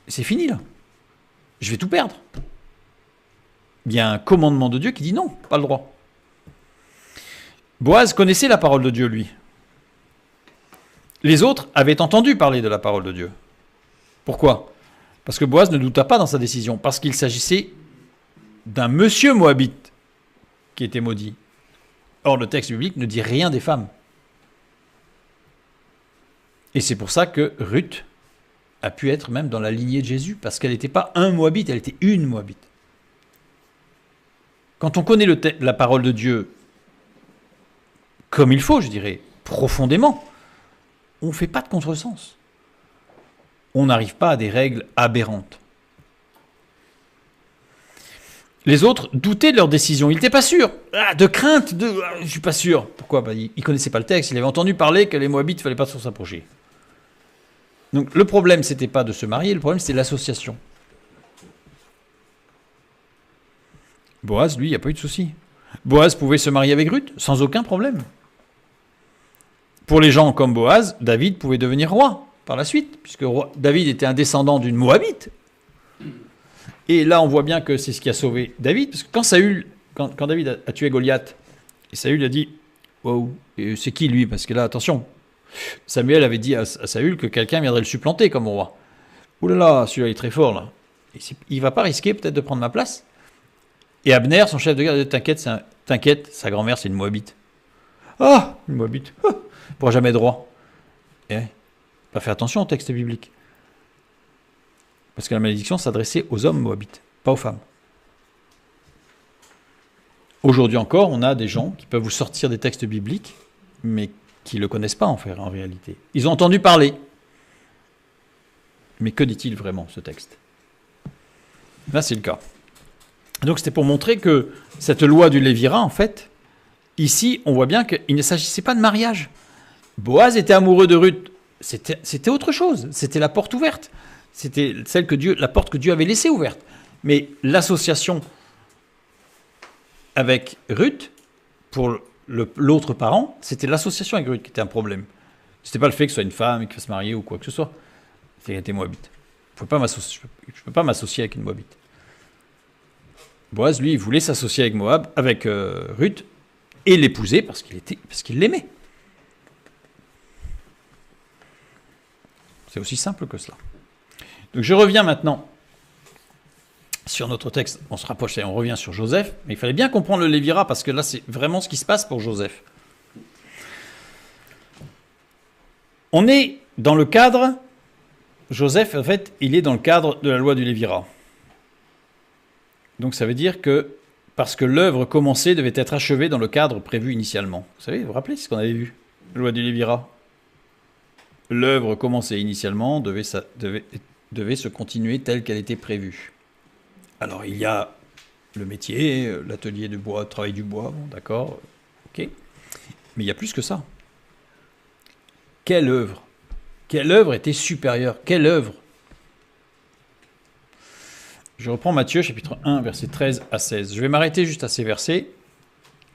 c'est fini là. Je vais tout perdre. Il y a un commandement de Dieu qui dit non, pas le droit. Boaz connaissait la parole de Dieu, lui. Les autres avaient entendu parler de la parole de Dieu. Pourquoi ? Parce que Boaz ne douta pas dans sa décision, parce qu'il s'agissait d'un monsieur moabite qui était maudit. Or, le texte biblique ne dit rien des femmes. Et c'est pour ça que Ruth a pu être même dans la lignée de Jésus, parce qu'elle n'était pas un moabite, elle était une moabite. Quand on connaît la parole de Dieu comme il faut, je dirais, profondément, on ne fait pas de contresens. On n'arrive pas à des règles aberrantes. Les autres doutaient de leur décision. Ils n'étaient pas sûrs. De crainte, je ne suis pas sûr. Pourquoi ? Ils ne connaissaient pas le texte. Ils avaient entendu parler que les Moabites, il ne fallait pas s'en approcher. Donc le problème, ce n'était pas de se marier, le problème, c'était l'association. Boaz, lui, il n'y a pas eu de souci. Boaz pouvait se marier avec Ruth sans aucun problème. Pour les gens comme Boaz, David pouvait devenir roi par la suite, puisque David était un descendant d'une Moabite. Et là, on voit bien que c'est ce qui a sauvé David, parce que quand David a tué Goliath, et Saül a dit « Wow, c'est qui lui ?» Parce que là, attention, Samuel avait dit à Saül que quelqu'un viendrait le supplanter comme roi. « Ouh là là, celui-là est très fort, là. Il ne va pas risquer peut-être de prendre ma place ?» Et Abner, son chef de guerre, dit « T'inquiète, sa grand-mère, c'est une Moabite. »« Ah, une Moabite, il ne pourra jamais être roi. » Et pas faire attention au texte biblique. Parce que la malédiction s'adressait aux hommes moabites, pas aux femmes. Aujourd'hui encore, on a des gens qui peuvent vous sortir des textes bibliques, mais qui ne le connaissent pas en réalité. Ils ont entendu parler. Mais que dit-il vraiment, ce texte ? Là, c'est le cas. Donc, c'était pour montrer que cette loi du Lévira, en fait, ici, on voit bien qu'il ne s'agissait pas de mariage. Boaz était amoureux de Ruth. C'était autre chose. C'était la porte ouverte. C'était la porte que Dieu avait laissée ouverte. Mais l'association avec Ruth, pour l'autre parent, c'était l'association avec Ruth qui était un problème. Ce n'était pas le fait que ce soit une femme et qu'elle se marier ou quoi que ce soit. Elle était moabite. Je ne peux pas m'associer avec une moabite. Boaz, lui, il voulait s'associer avec Ruth et l'épouser parce qu'il l'aimait. C'est aussi simple que cela. Donc je reviens maintenant sur notre texte. On se rapproche et on revient sur Joseph. Mais il fallait bien comprendre le Lévira parce que là, c'est vraiment ce qui se passe pour Joseph. On est dans le cadre... Joseph, en fait, il est dans le cadre de la loi du Lévira. Donc ça veut dire que, parce que l'œuvre commencée devait être achevée dans le cadre prévu initialement. Vous savez, vous vous rappelez ce qu'on avait vu, la loi du Lévira. L'œuvre commencée initialement devait se continuer telle qu'elle était prévue. Alors il y a le métier, l'atelier de bois, le travail du bois, bon, d'accord, ok. Mais il y a plus que ça. Quelle œuvre ? Quelle œuvre était supérieure ? Quelle œuvre ? Je reprends Matthieu, chapitre 1, versets 13 à 16. Je vais m'arrêter juste à ces versets,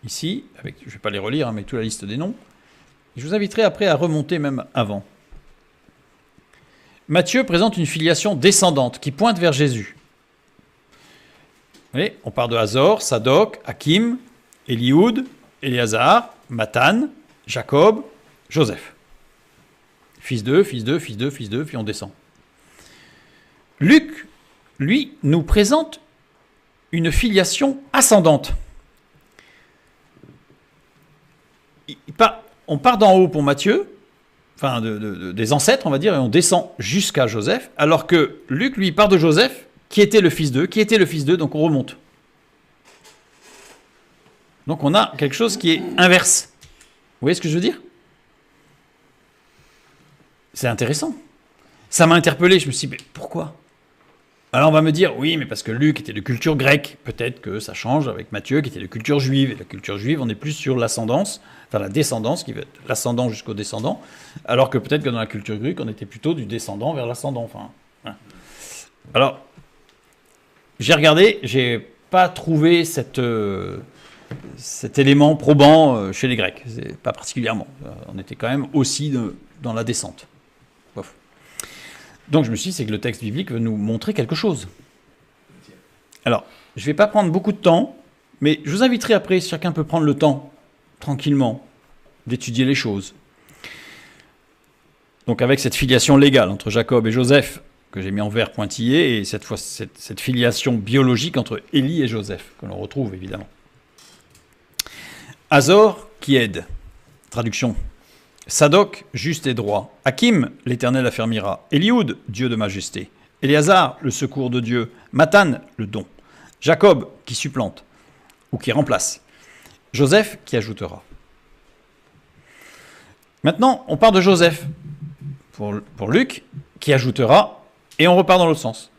ici, je ne vais pas les relire, mais toute la liste des noms. Et je vous inviterai après à remonter même avant. Matthieu présente une filiation descendante qui pointe vers Jésus. Vous voyez, on part de Hazor, Sadoc, Hakim, Élioud, Éléazar, Mathan, Jacob, Joseph. Fils d'eux, fils d'eux, fils d'eux, fils d'eux, puis on descend. Luc, lui, nous présente une filiation ascendante. On part d'en haut pour Matthieu, enfin des ancêtres, on va dire, et on descend jusqu'à Joseph, alors que Luc, lui, part de Joseph, qui était le fils d'eux, donc on remonte. Donc on a quelque chose qui est inverse. Vous voyez ce que je veux dire ? C'est intéressant. Ça m'a interpellé, je me suis dit, mais pourquoi ? Alors on va me dire, oui, mais parce que Luc était de culture grecque, peut-être que ça change avec Matthieu qui était de culture juive. Et la culture juive, on est plus sur l'ascendance, enfin la descendance, qui va être l'ascendant jusqu'au descendant, alors que peut-être que dans la culture grecque, on était plutôt du descendant vers l'ascendant. Enfin, voilà. Alors, j'ai regardé, j'ai pas trouvé cet élément probant chez les Grecs, pas particulièrement. On était quand même aussi dans la descente. Bof. Donc je me suis dit, c'est que le texte biblique veut nous montrer quelque chose. Alors, je ne vais pas prendre beaucoup de temps, mais je vous inviterai après, si chacun peut prendre le temps, tranquillement, d'étudier les choses. Donc avec cette filiation légale entre Jacob et Joseph, que j'ai mis en vert pointillé, et cette fois cette filiation biologique entre Élie et Joseph, que l'on retrouve évidemment. Azor, qui aide. Traduction. Sadoc, juste et droit. Hakim, l'Éternel affermira. Élioud, Dieu de majesté. Éléazar, le secours de Dieu. Mathan, le don. Jacob, qui supplante, ou qui remplace. Joseph, qui ajoutera. Maintenant, on part de Joseph, pour Luc, qui ajoutera, et on repart dans l'autre sens.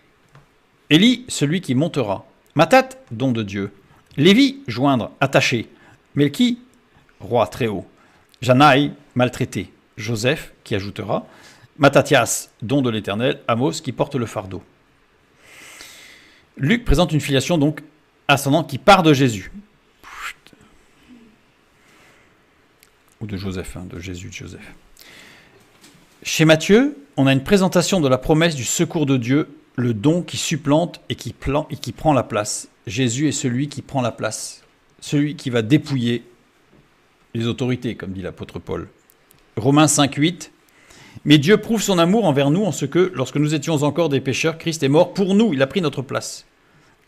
Élie, celui qui montera. Mathat, don de Dieu. Lévi, joindre, attaché. Melki, roi très haut. Janaï, maltraité. Joseph, qui ajoutera. Matthias, don de l'Éternel. Amos, qui porte le fardeau. Luc présente une filiation donc ascendante qui part de Jésus. Ou de Joseph, de Jésus, de Joseph. Chez Matthieu, on a une présentation de la promesse du secours de Dieu, le don qui supplante et qui prend la place. Jésus est celui qui prend la place, celui qui va dépouiller les autorités, comme dit l'apôtre Paul. Romains 5,8. Mais Dieu prouve son amour envers nous en ce que, lorsque nous étions encore des pécheurs, Christ est mort pour nous, il a pris notre place.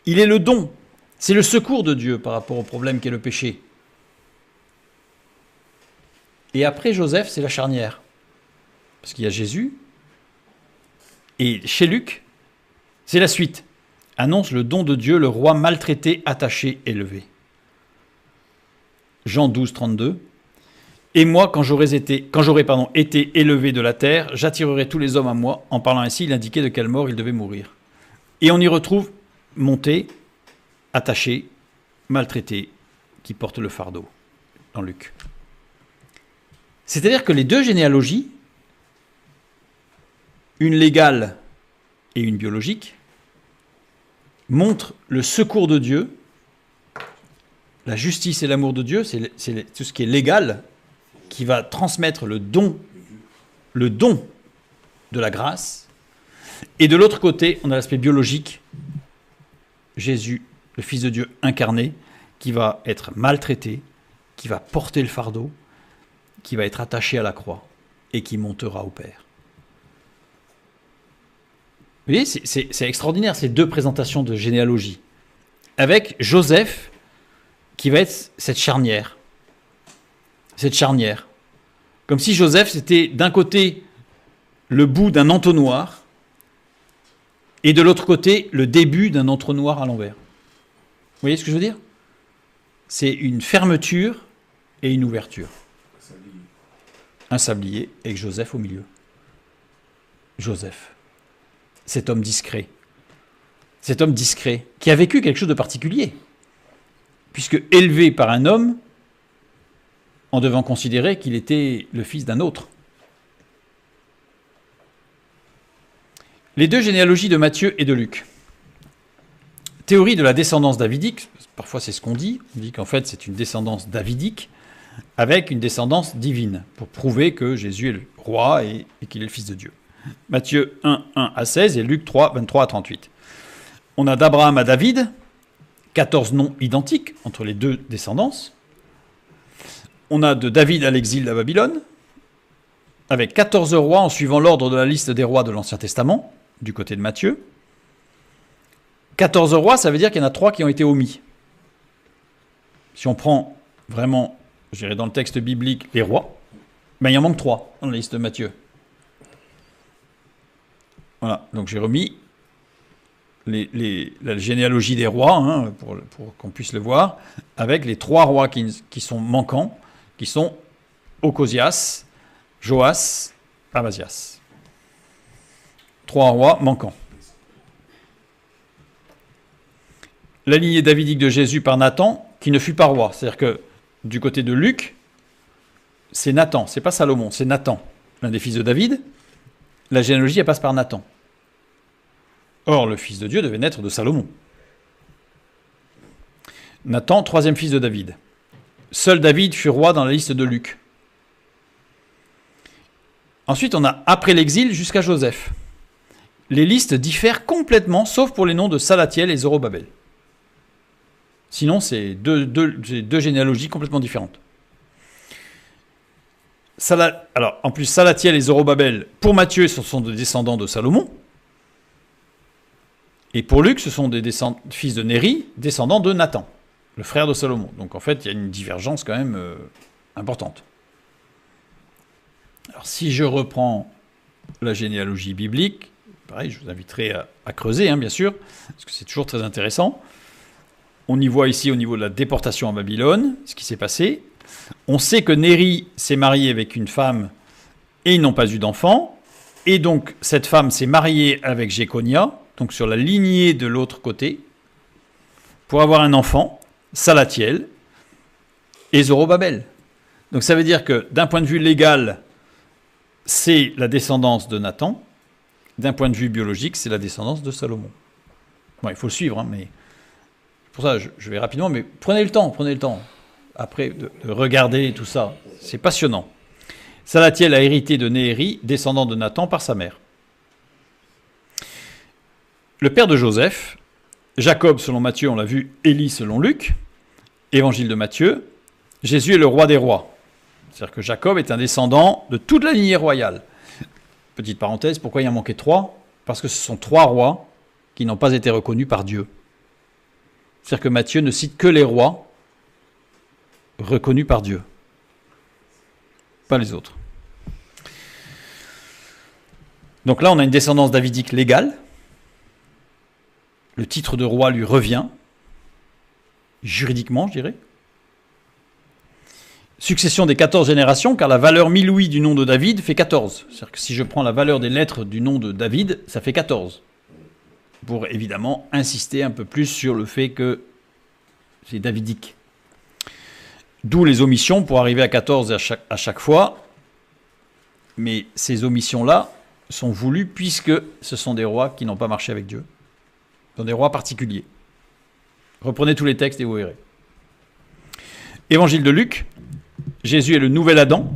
Il est le don, c'est le secours de Dieu par rapport au problème qu'est le péché. Et après Joseph, c'est la charnière. Parce qu'il y a Jésus. Et chez Luc, c'est la suite. Annonce le don de Dieu, le roi maltraité, attaché, élevé. Jean 12, 32. Et moi, quand j'aurai été élevé de la terre, j'attirerai tous les hommes à moi. En parlant ainsi, il indiquait de quelle mort il devait mourir. Et on y retrouve monté, attaché, maltraité, qui porte le fardeau, dans Luc. C'est-à-dire que les deux généalogies, une légale et une biologique, montrent le secours de Dieu, la justice et l'amour de Dieu, c'est tout ce qui est légal, qui va transmettre le don de la grâce. Et de l'autre côté, on a l'aspect biologique, Jésus, le Fils de Dieu incarné, qui va être maltraité, qui va porter le fardeau, qui va être attaché à la croix et qui montera au Père. Vous voyez, c'est extraordinaire ces deux présentations de généalogie, avec Joseph qui va être cette charnière. Comme si Joseph, c'était d'un côté le bout d'un entonnoir et de l'autre côté le début d'un entonnoir à l'envers. Vous voyez ce que je veux dire? C'est une fermeture et une ouverture. Un sablier avec Joseph au milieu. Joseph, cet homme discret qui a vécu quelque chose de particulier, puisque élevé par un homme, en devant considérer qu'il était le fils d'un autre. Les deux généalogies de Matthieu et de Luc. Théorie de la descendance davidique, parfois c'est ce qu'on dit, on dit qu'en fait c'est une descendance davidique avec une descendance divine, pour prouver que Jésus est le roi et qu'il est le Fils de Dieu. Matthieu 1, 1 à 16 et Luc 3, 23 à 38. On a d'Abraham à David, 14 noms identiques entre les deux descendances. On a de David à l'exil à Babylone, avec 14 rois en suivant l'ordre de la liste des rois de l'Ancien Testament, du côté de Matthieu. 14 rois, ça veut dire qu'il y en a 3 qui ont été omis. Si on prend vraiment, je dirais dans le texte biblique, les rois, ben il en manque 3 dans la liste de Matthieu. Voilà, donc j'ai remis la généalogie des rois, pour qu'on puisse le voir, avec les 3 rois qui sont manquants, qui sont Ocosias, Joas, Amazias. 3 rois manquants. La lignée davidique de Jésus par Nathan, qui ne fut pas roi. C'est-à-dire que du côté de Luc, c'est Nathan, c'est pas Salomon, c'est Nathan, l'un des fils de David. La généalogie, elle passe par Nathan. Or, le Fils de Dieu devait naître de Salomon. Nathan, 3e fils de David. Seul David fut roi dans la liste de Luc. Ensuite, on a après l'exil jusqu'à Joseph. Les listes diffèrent complètement, sauf pour les noms de Salathiel et Zorobabel. Sinon, c'est deux généalogies complètement différentes. Alors, en plus, Salathiel et Zorobabel, pour Matthieu, ce sont des descendants de Salomon. Et pour Luc, ce sont des fils de Néri, descendants de Nathan, le frère de Salomon. Donc en fait, il y a une divergence quand même importante. Alors si je reprends la généalogie biblique, pareil, je vous inviterai à creuser, bien sûr, parce que c'est toujours très intéressant. On y voit ici, au niveau de la déportation à Babylone, ce qui s'est passé. On sait que Néri s'est marié avec une femme et ils n'ont pas eu d'enfant. Et donc, cette femme s'est mariée avec Jéconia, donc sur la lignée de l'autre côté, pour avoir un enfant, Salatiel et Zorobabel. Donc ça veut dire que d'un point de vue légal, c'est la descendance de Nathan. D'un point de vue biologique, c'est la descendance de Salomon. Bon, il faut le suivre, mais pour ça, je vais rapidement, mais prenez le temps, après, de regarder tout ça. C'est passionnant. Salatiel a hérité de Néhéri, descendant de Nathan par sa mère. Le père de Joseph, Jacob selon Matthieu, on l'a vu, Élie selon Luc, évangile de Matthieu, Jésus est le roi des rois. C'est-à-dire que Jacob est un descendant de toute la lignée royale. Petite parenthèse, pourquoi il en manquait 3 ? Parce que ce sont 3 rois qui n'ont pas été reconnus par Dieu. C'est-à-dire que Matthieu ne cite que les rois reconnus par Dieu, pas les autres. Donc là, on a une descendance davidique légale. Le titre de roi lui revient, juridiquement, je dirais. Succession des 14 générations, car la valeur 1000 louis du nom de David fait 14. C'est-à-dire que si je prends la valeur des lettres du nom de David, ça fait 14. Pour évidemment insister un peu plus sur le fait que c'est davidique. D'où les omissions pour arriver à 14 à chaque fois. Mais ces omissions-là sont voulues puisque ce sont des rois qui n'ont pas marché avec Dieu. Ce sont des rois particuliers. Reprenez tous les textes et vous verrez. Évangile de Luc. Jésus est le nouvel Adam.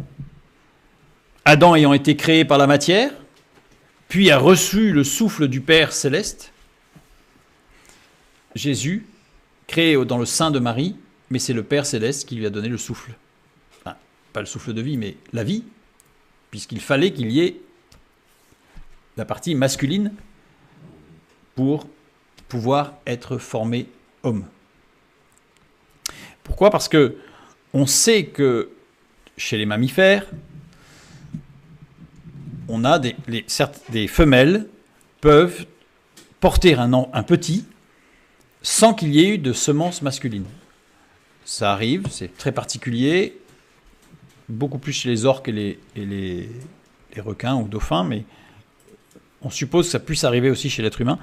Adam ayant été créé par la matière, puis a reçu le souffle du Père céleste. Jésus, créé dans le sein de Marie, mais c'est le Père céleste qui lui a donné le souffle. Enfin, pas le souffle de vie, mais la vie, puisqu'il fallait qu'il y ait la partie masculine pour pouvoir être formé homme. Pourquoi ? Parce que on sait que chez les mammifères, on a certes, des femelles peuvent porter un petit sans qu'il y ait eu de semence masculine. Ça arrive, c'est très particulier, beaucoup plus chez les orques et les requins ou dauphins, mais on suppose que ça puisse arriver aussi chez l'être humain.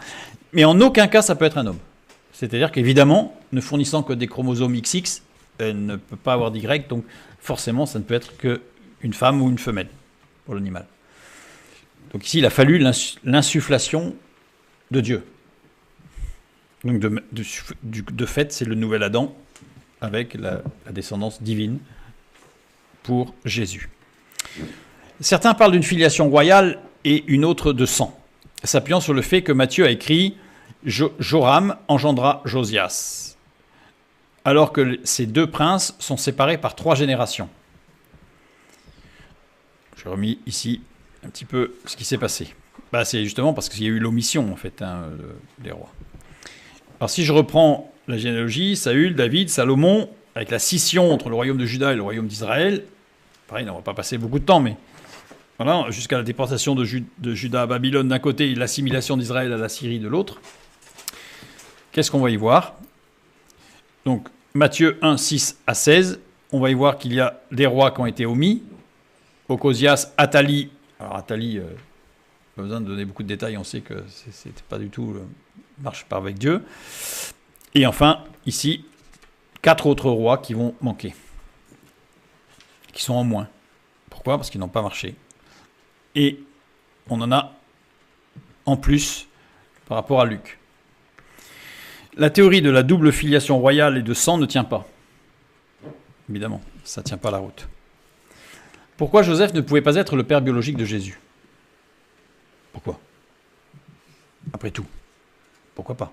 Mais en aucun cas, ça peut être un homme. C'est-à-dire qu'évidemment, ne fournissant que des chromosomes XX, elle ne peut pas avoir d'Y, donc forcément, ça ne peut être qu'une femme ou une femelle pour l'animal. Donc ici, il a fallu l'insufflation de Dieu. Donc de fait, c'est le nouvel Adam avec la descendance divine pour Jésus. Certains parlent d'une filiation royale et une autre de sang, s'appuyant sur le fait que Matthieu a écrit « Joram engendra Josias », alors que ces 2 princes sont séparés par 3 générations. J'ai remis ici un petit peu ce qui s'est passé. C'est justement parce qu'il y a eu l'omission, en fait, des rois. Alors si je reprends la généalogie, Saül, David, Salomon, avec la scission entre le royaume de Juda et le royaume d'Israël, pareil, on ne va pas passer beaucoup de temps, mais voilà, jusqu'à la déportation de Juda à Babylone d'un côté et l'assimilation d'Israël à la Syrie de l'autre. Qu'est-ce qu'on va y voir ? Donc, Matthieu 1, 6 à 16, on va y voir qu'il y a des rois qui ont été omis. Ocosias, Athalie. Alors, Athalie, pas besoin de donner beaucoup de détails, on sait que c'était pas du tout marche pas avec Dieu. Et enfin, ici, 4 autres rois qui vont manquer, qui sont en moins. Pourquoi ? Parce qu'ils n'ont pas marché. Et on en a en plus par rapport à Luc. La théorie de la double filiation royale et de sang ne tient pas. Évidemment, ça ne tient pas la route. Pourquoi Joseph ne pouvait pas être le père biologique de Jésus ? Pourquoi ? Après tout, pourquoi pas ?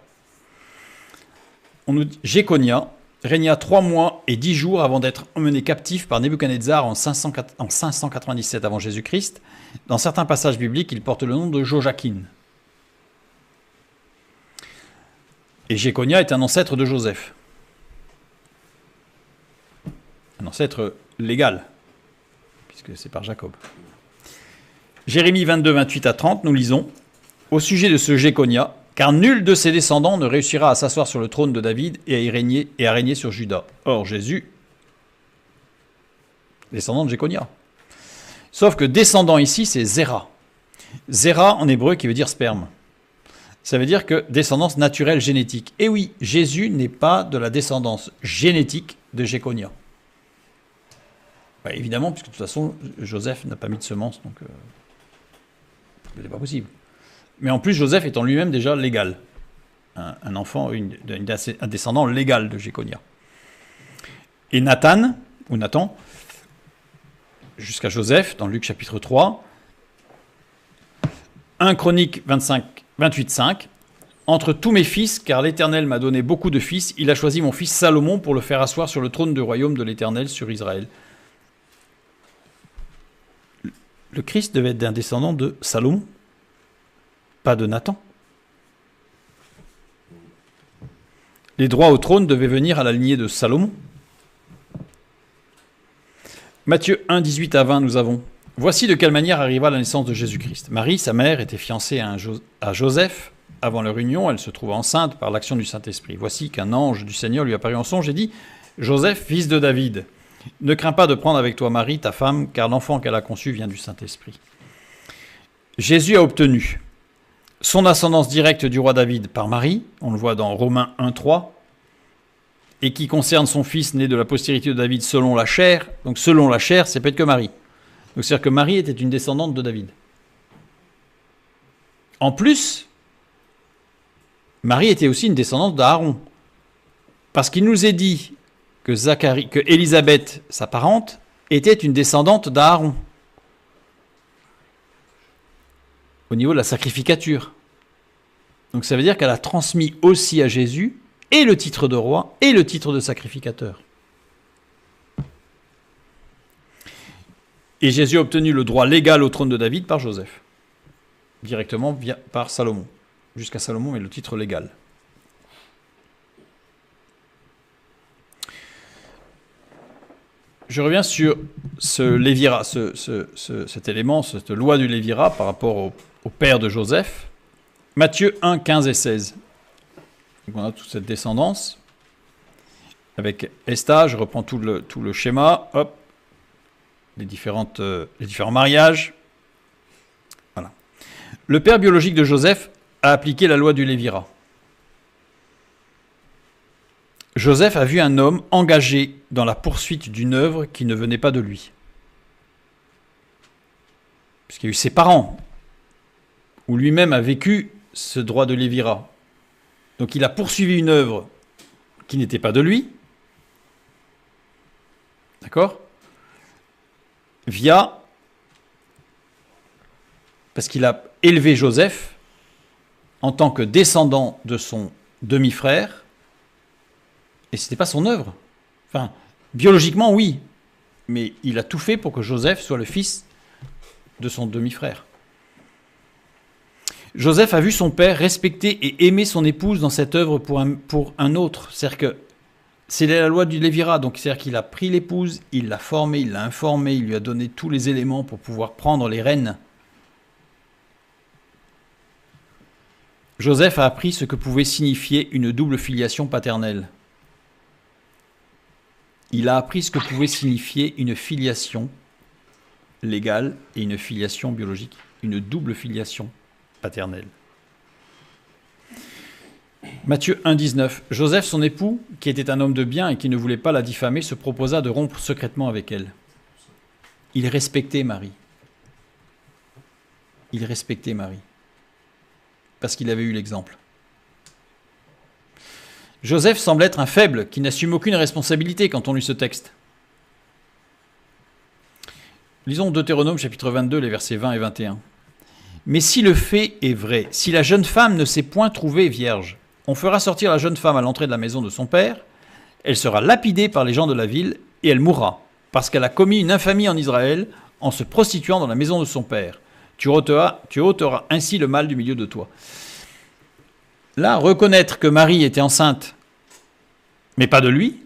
Jéconia régna 3 mois et 10 jours avant d'être emmené captif par Nebuchadnezzar en 597 avant Jésus-Christ. Dans certains passages bibliques, il porte le nom de Joachim. Et Jéconia est un ancêtre de Joseph. Un ancêtre légal, puisque c'est par Jacob. Jérémie 22, 28 à 30, nous lisons « Au sujet de ce Jéconia, car nul de ses descendants ne réussira à s'asseoir sur le trône de David et à régner sur Juda. Or, Jésus, descendant de Jéconia. Sauf que descendant ici, c'est Zéra. Zéra en hébreu qui veut dire sperme. Ça veut dire que descendance naturelle génétique. Et oui, Jésus n'est pas de la descendance génétique de Jéconia. Bah, évidemment, puisque de toute façon, Joseph n'a pas mis de semence, donc ce n'est pas possible. Mais en plus, Joseph est en lui-même déjà légal. Un enfant, un descendant légal de Jéconia. Et Nathan, jusqu'à Joseph, dans Luc chapitre 3, 1 Chronique 28, 5, « Entre tous mes fils, car l'Éternel m'a donné beaucoup de fils, il a choisi mon fils Salomon pour le faire asseoir sur le trône du royaume de l'Éternel sur Israël. » Le Christ devait être d'un descendant de Salomon, pas de Nathan. Les droits au trône devaient venir à la lignée de Salomon. Matthieu 1, 18 à 20, nous avons « Voici de quelle manière arriva la naissance de Jésus-Christ. Marie, sa mère, était fiancée à Joseph. Avant leur union, elle se trouva enceinte par l'action du Saint-Esprit. Voici qu'un ange du Seigneur lui apparut en songe et dit « Joseph, fils de David, ne crains pas de prendre avec toi Marie, ta femme, car l'enfant qu'elle a conçu vient du Saint-Esprit. » Jésus a obtenu son ascendance directe du roi David par Marie, on le voit dans Romains 1, 3, et qui concerne son fils né de la postérité de David selon la chair. Donc selon la chair, c'est peut-être que Marie. Donc c'est-à-dire que Marie était une descendante de David. En plus, Marie était aussi une descendante d'Aaron. Parce qu'il nous est dit que Élisabeth, sa parente, était une descendante d'Aaron. Au niveau de la sacrificature. Donc ça veut dire qu'elle a transmis aussi à Jésus et le titre de roi et le titre de sacrificateur. Et Jésus a obtenu le droit légal au trône de David par Joseph. Directement par Salomon. Jusqu'à Salomon, mais le titre légal. Je reviens sur ce lévira, cet élément, cette loi du lévira par rapport au père de Joseph. Matthieu 1, 15 et 16. Donc on a toute cette descendance. Avec Esther, je reprends tout le schéma. Hop. Les différents mariages. Voilà. Le père biologique de Joseph a appliqué la loi du lévira. Joseph a vu un homme engagé dans la poursuite d'une œuvre qui ne venait pas de lui. Puisqu'il y a eu ses parents, où lui-même a vécu ce droit de lévira. Donc il a poursuivi une œuvre qui n'était pas de lui. D'accord ? Parce qu'il a élevé Joseph en tant que descendant de son demi-frère, et ce n'était pas son œuvre. Enfin, biologiquement, oui, mais il a tout fait pour que Joseph soit le fils de son demi-frère. Joseph a vu son père respecter et aimer son épouse dans cette œuvre pour un autre. C'est-à-dire que c'est la loi du lévira, donc c'est-à-dire qu'il a pris l'épouse, il l'a formée, il l'a informée, il lui a donné tous les éléments pour pouvoir prendre les rênes. Joseph a appris ce que pouvait signifier une double filiation paternelle. Il a appris ce que pouvait signifier une filiation légale et une filiation biologique, une double filiation paternelle. Matthieu 1, 19. Joseph, son époux, qui était un homme de bien et qui ne voulait pas la diffamer, se proposa de rompre secrètement avec elle. Il respectait Marie. Il respectait Marie. Parce qu'il avait eu l'exemple. Joseph semble être un faible qui n'assume aucune responsabilité quand on lit ce texte. Lisons Deutéronome chapitre 22, les versets 20 et 21. « Mais si le fait est vrai, si la jeune femme ne s'est point trouvée vierge, on fera sortir la jeune femme à l'entrée de la maison de son père, elle sera lapidée par les gens de la ville et elle mourra, parce qu'elle a commis une infamie en Israël en se prostituant dans la maison de son père. Tu ôteras ainsi le mal du milieu de toi. » Là, reconnaître que Marie était enceinte, mais pas de lui,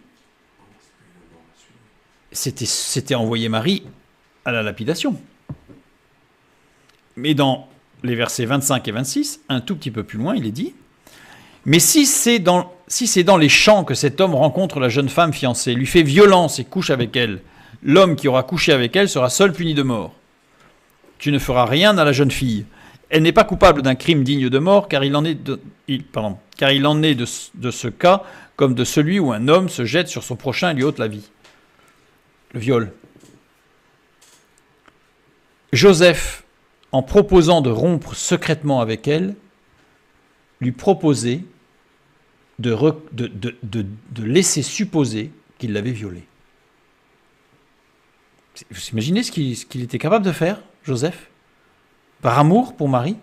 c'était envoyer Marie à la lapidation. Mais dans les versets 25 et 26, un tout petit peu plus loin, il est dit « Mais si c'est dans les champs que cet homme rencontre la jeune femme fiancée, lui fait violence et couche avec elle, l'homme qui aura couché avec elle sera seul puni de mort. Tu ne feras rien à la jeune fille. Elle n'est pas coupable d'un crime digne de mort, car il en est de ce cas comme de celui où un homme se jette sur son prochain et lui ôte la vie. » Le viol. Joseph, en proposant de rompre secrètement avec elle, lui proposait de laisser supposer qu'il l'avait violée. Vous imaginez ce qu'il était capable de faire, Joseph, par amour pour Marie?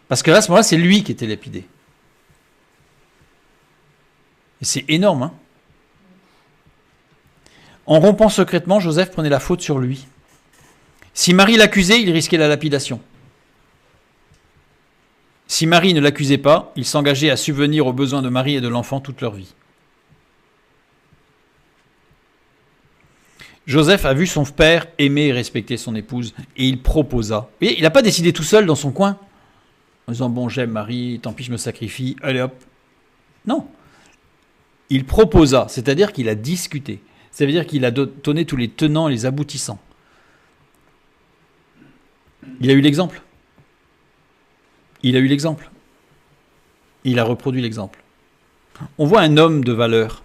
Parce que là, à ce moment-là, c'est lui qui était lapidé. Et c'est énorme, hein? En rompant secrètement, Joseph prenait la faute sur lui. Si Marie l'accusait, il risquait la lapidation. Si Marie ne l'accusait pas, il s'engageait à subvenir aux besoins de Marie et de l'enfant toute leur vie. Joseph a vu son père aimer et respecter son épouse, et il proposa. Vous voyez, il n'a pas décidé tout seul dans son coin, en disant « bon, j'aime Marie, tant pis, je me sacrifie, allez hop ». Non. Il proposa, c'est-à-dire qu'il a discuté. Ça veut dire qu'il a donné tous les tenants et les aboutissants. Il a eu l'exemple. Il a eu l'exemple. Il a reproduit l'exemple. On voit un homme de valeur,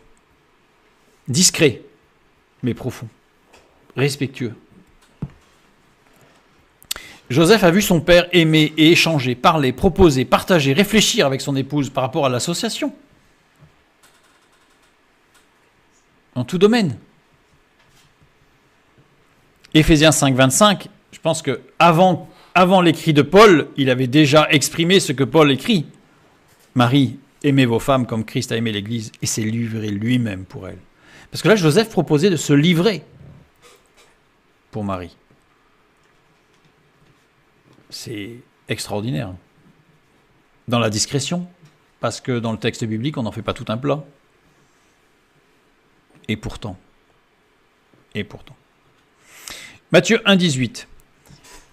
discret, mais profond, respectueux. Joseph a vu son père aimer et échanger, parler, proposer, partager, réfléchir avec son épouse par rapport à l'association. En tout domaine. Éphésiens 5, 25, je pense que avant l'écrit de Paul, il avait déjà exprimé ce que Paul écrit. Marie, aimez vos femmes comme Christ a aimé l'Église et s'est livré lui-même pour elle. Parce que là, Joseph proposait de se livrer pour Marie. C'est extraordinaire. Dans la discrétion, parce que dans le texte biblique, on n'en fait pas tout un plat. Et pourtant. Matthieu 1, 18.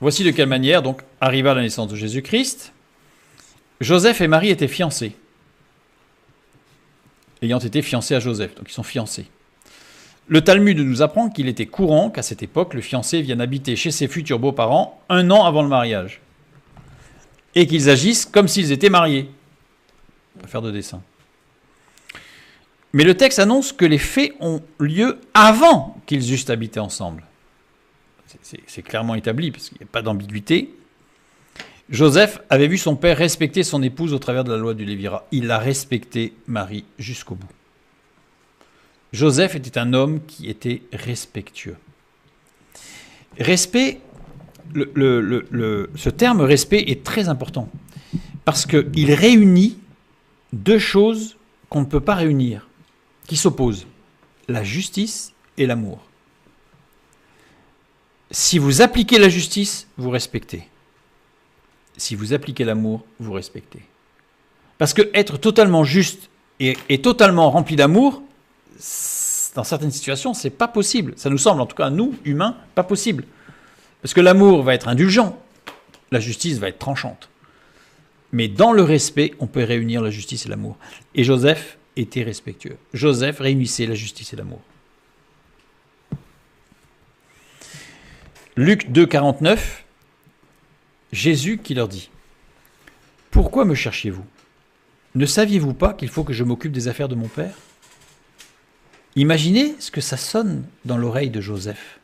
Voici de quelle manière donc arriva la naissance de Jésus-Christ. Joseph et Marie étaient fiancés, ayant été fiancés à Joseph, donc ils sont fiancés. Le Talmud nous apprend qu'il était courant qu'à cette époque, le fiancé vienne habiter chez ses futurs beaux-parents 1 an avant le mariage, et qu'ils agissent comme s'ils étaient mariés. Pas faire de dessin. Mais le texte annonce que les faits ont lieu avant qu'ils eussent habité ensemble. C'est clairement établi, parce qu'il n'y a pas d'ambiguïté. Joseph avait vu son père respecter son épouse au travers de la loi du Lévirat. Il a respecté Marie jusqu'au bout. Joseph était un homme qui était respectueux. Respect, ce terme respect est très important, parce qu'il réunit deux choses qu'on ne peut pas réunir, qui s'opposent, la justice et l'amour. Si vous appliquez la justice, vous respectez. Si vous appliquez l'amour, vous respectez. Parce que être totalement juste et totalement rempli d'amour, dans certaines situations, c'est pas possible. Ça nous semble, en tout cas à nous, humains, pas possible. Parce que l'amour va être indulgent, la justice va être tranchante. Mais dans le respect, on peut réunir la justice et l'amour. Et Joseph était respectueux. Joseph réunissait la justice et l'amour. Luc 2, 49, Jésus qui leur dit « Pourquoi me cherchiez-vous? Ne saviez-vous pas qu'il faut que je m'occupe des affaires de mon Père ?» Imaginez ce que ça sonne dans l'oreille de Joseph.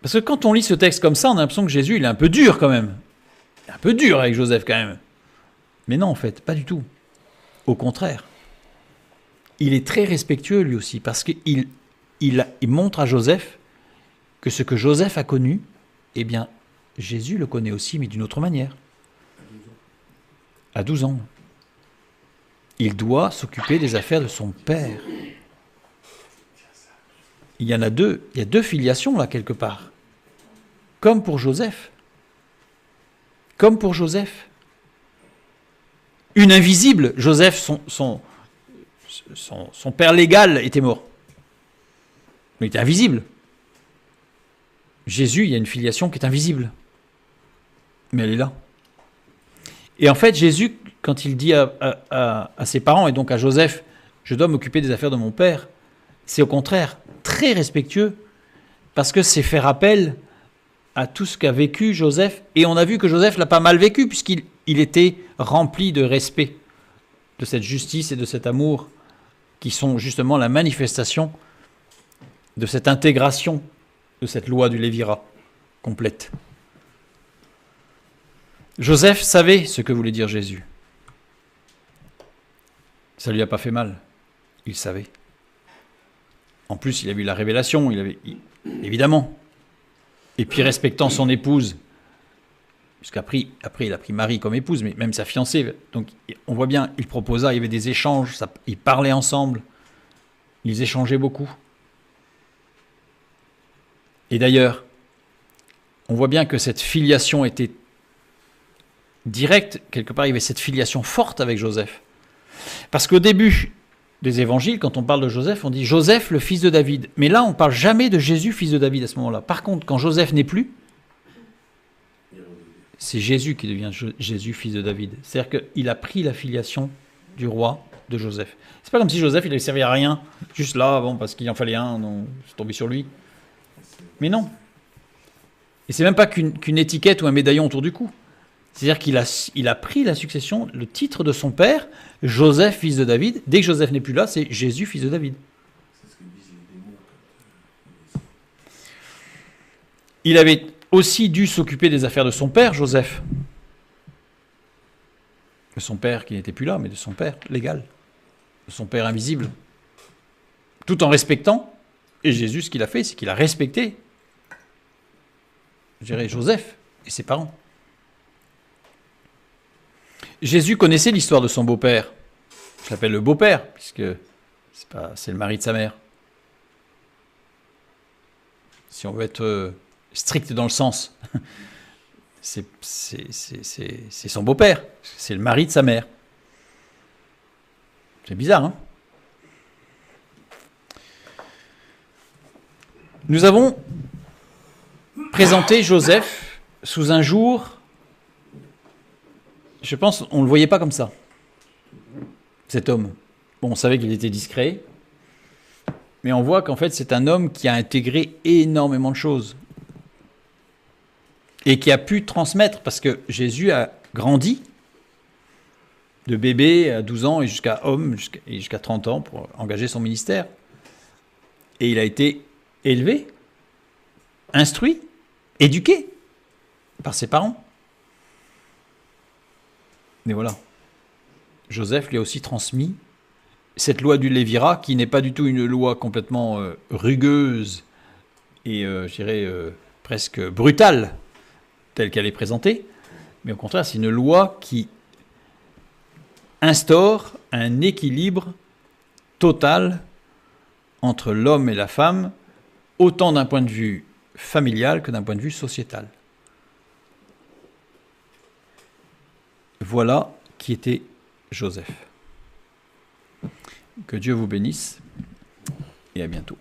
Parce que quand on lit ce texte comme ça, on a l'impression que Jésus, il est un peu dur quand même. Il est un peu dur avec Joseph quand même. Mais non, en fait, pas du tout. Au contraire. Il est très respectueux lui aussi, parce qu'il montre à Joseph que ce que Joseph a connu, eh bien, Jésus le connaît aussi, mais d'une autre manière. À 12 ans. Il doit s'occuper des affaires de son père. Il y en a deux. Il y a deux filiations là, quelque part. Comme pour Joseph. comme pour Joseph. Une invisible, Joseph, son père légal était mort. Mais il était invisible. Jésus, il y a une filiation qui est invisible. Mais elle est là. Et en fait, Jésus, quand il dit à ses parents, et donc à Joseph, je dois m'occuper des affaires de mon père, c'est au contraire très respectueux, parce que c'est faire appel à tout ce qu'a vécu Joseph. Et on a vu que Joseph l'a pas mal vécu, puisqu'il était rempli de respect, de cette justice et de cet amour, qui sont justement la manifestation de cette intégration de cette loi du Lévirat complète. Joseph savait ce que voulait dire Jésus. Ça ne lui a pas fait mal. Il savait. En plus, il a vu la révélation, évidemment. Et puis, respectant son épouse, puisqu'après, il a pris Marie comme épouse, mais même sa fiancée. Donc, on voit bien, il proposa, il y avait des échanges, ils parlaient ensemble, ils échangeaient beaucoup. Et d'ailleurs, on voit bien que cette filiation était directe. Quelque part, il y avait cette filiation forte avec Joseph. Parce qu'au début des évangiles, quand on parle de Joseph, on dit Joseph, le fils de David. Mais là, on ne parle jamais de Jésus, fils de David, à ce moment-là. Par contre, quand Joseph n'est plus, c'est Jésus qui devient Jésus, fils de David. C'est-à-dire qu'il a pris la filiation du roi de Joseph. C'est pas comme si Joseph, il avait servi à rien, juste là, bon, parce qu'il en fallait un, donc c'est tombé sur lui. Mais non. Et c'est même pas qu'une étiquette ou un médaillon autour du cou. C'est-à-dire qu'il a pris la succession, le titre de son père, Joseph, fils de David. Dès que Joseph n'est plus là, c'est Jésus, fils de David. Il avait aussi dû s'occuper des affaires de son père, Joseph. De son père qui n'était plus là, mais de son père légal. De son père invisible. Tout en respectant. Et Jésus, ce qu'il a fait, c'est qu'il a respecté, je dirais, Joseph et ses parents. Jésus connaissait l'histoire de son beau-père. Je l'appelle le beau-père, puisque c'est le mari de sa mère. Si on veut être strict dans le sens, c'est son beau-père, c'est le mari de sa mère. C'est bizarre, hein? Nous avons présenté Joseph sous un jour. Je pense qu'on ne le voyait pas comme ça, cet homme. Bon, on savait qu'il était discret, mais on voit qu'en fait, c'est un homme qui a intégré énormément de choses et qui a pu transmettre, parce que Jésus a grandi de bébé à 12 ans et jusqu'à homme, jusqu'à 30 ans pour engager son ministère. Et il a été élevé, instruit, éduqué par ses parents. Mais voilà, Joseph lui a aussi transmis cette loi du Lévirat, qui n'est pas du tout une loi complètement rugueuse et, je dirais, presque brutale, telle qu'elle est présentée, mais au contraire, c'est une loi qui instaure un équilibre total entre l'homme et la femme, autant d'un point de vue familial que d'un point de vue sociétal. Voilà qui était Joseph. Que Dieu vous bénisse et à bientôt.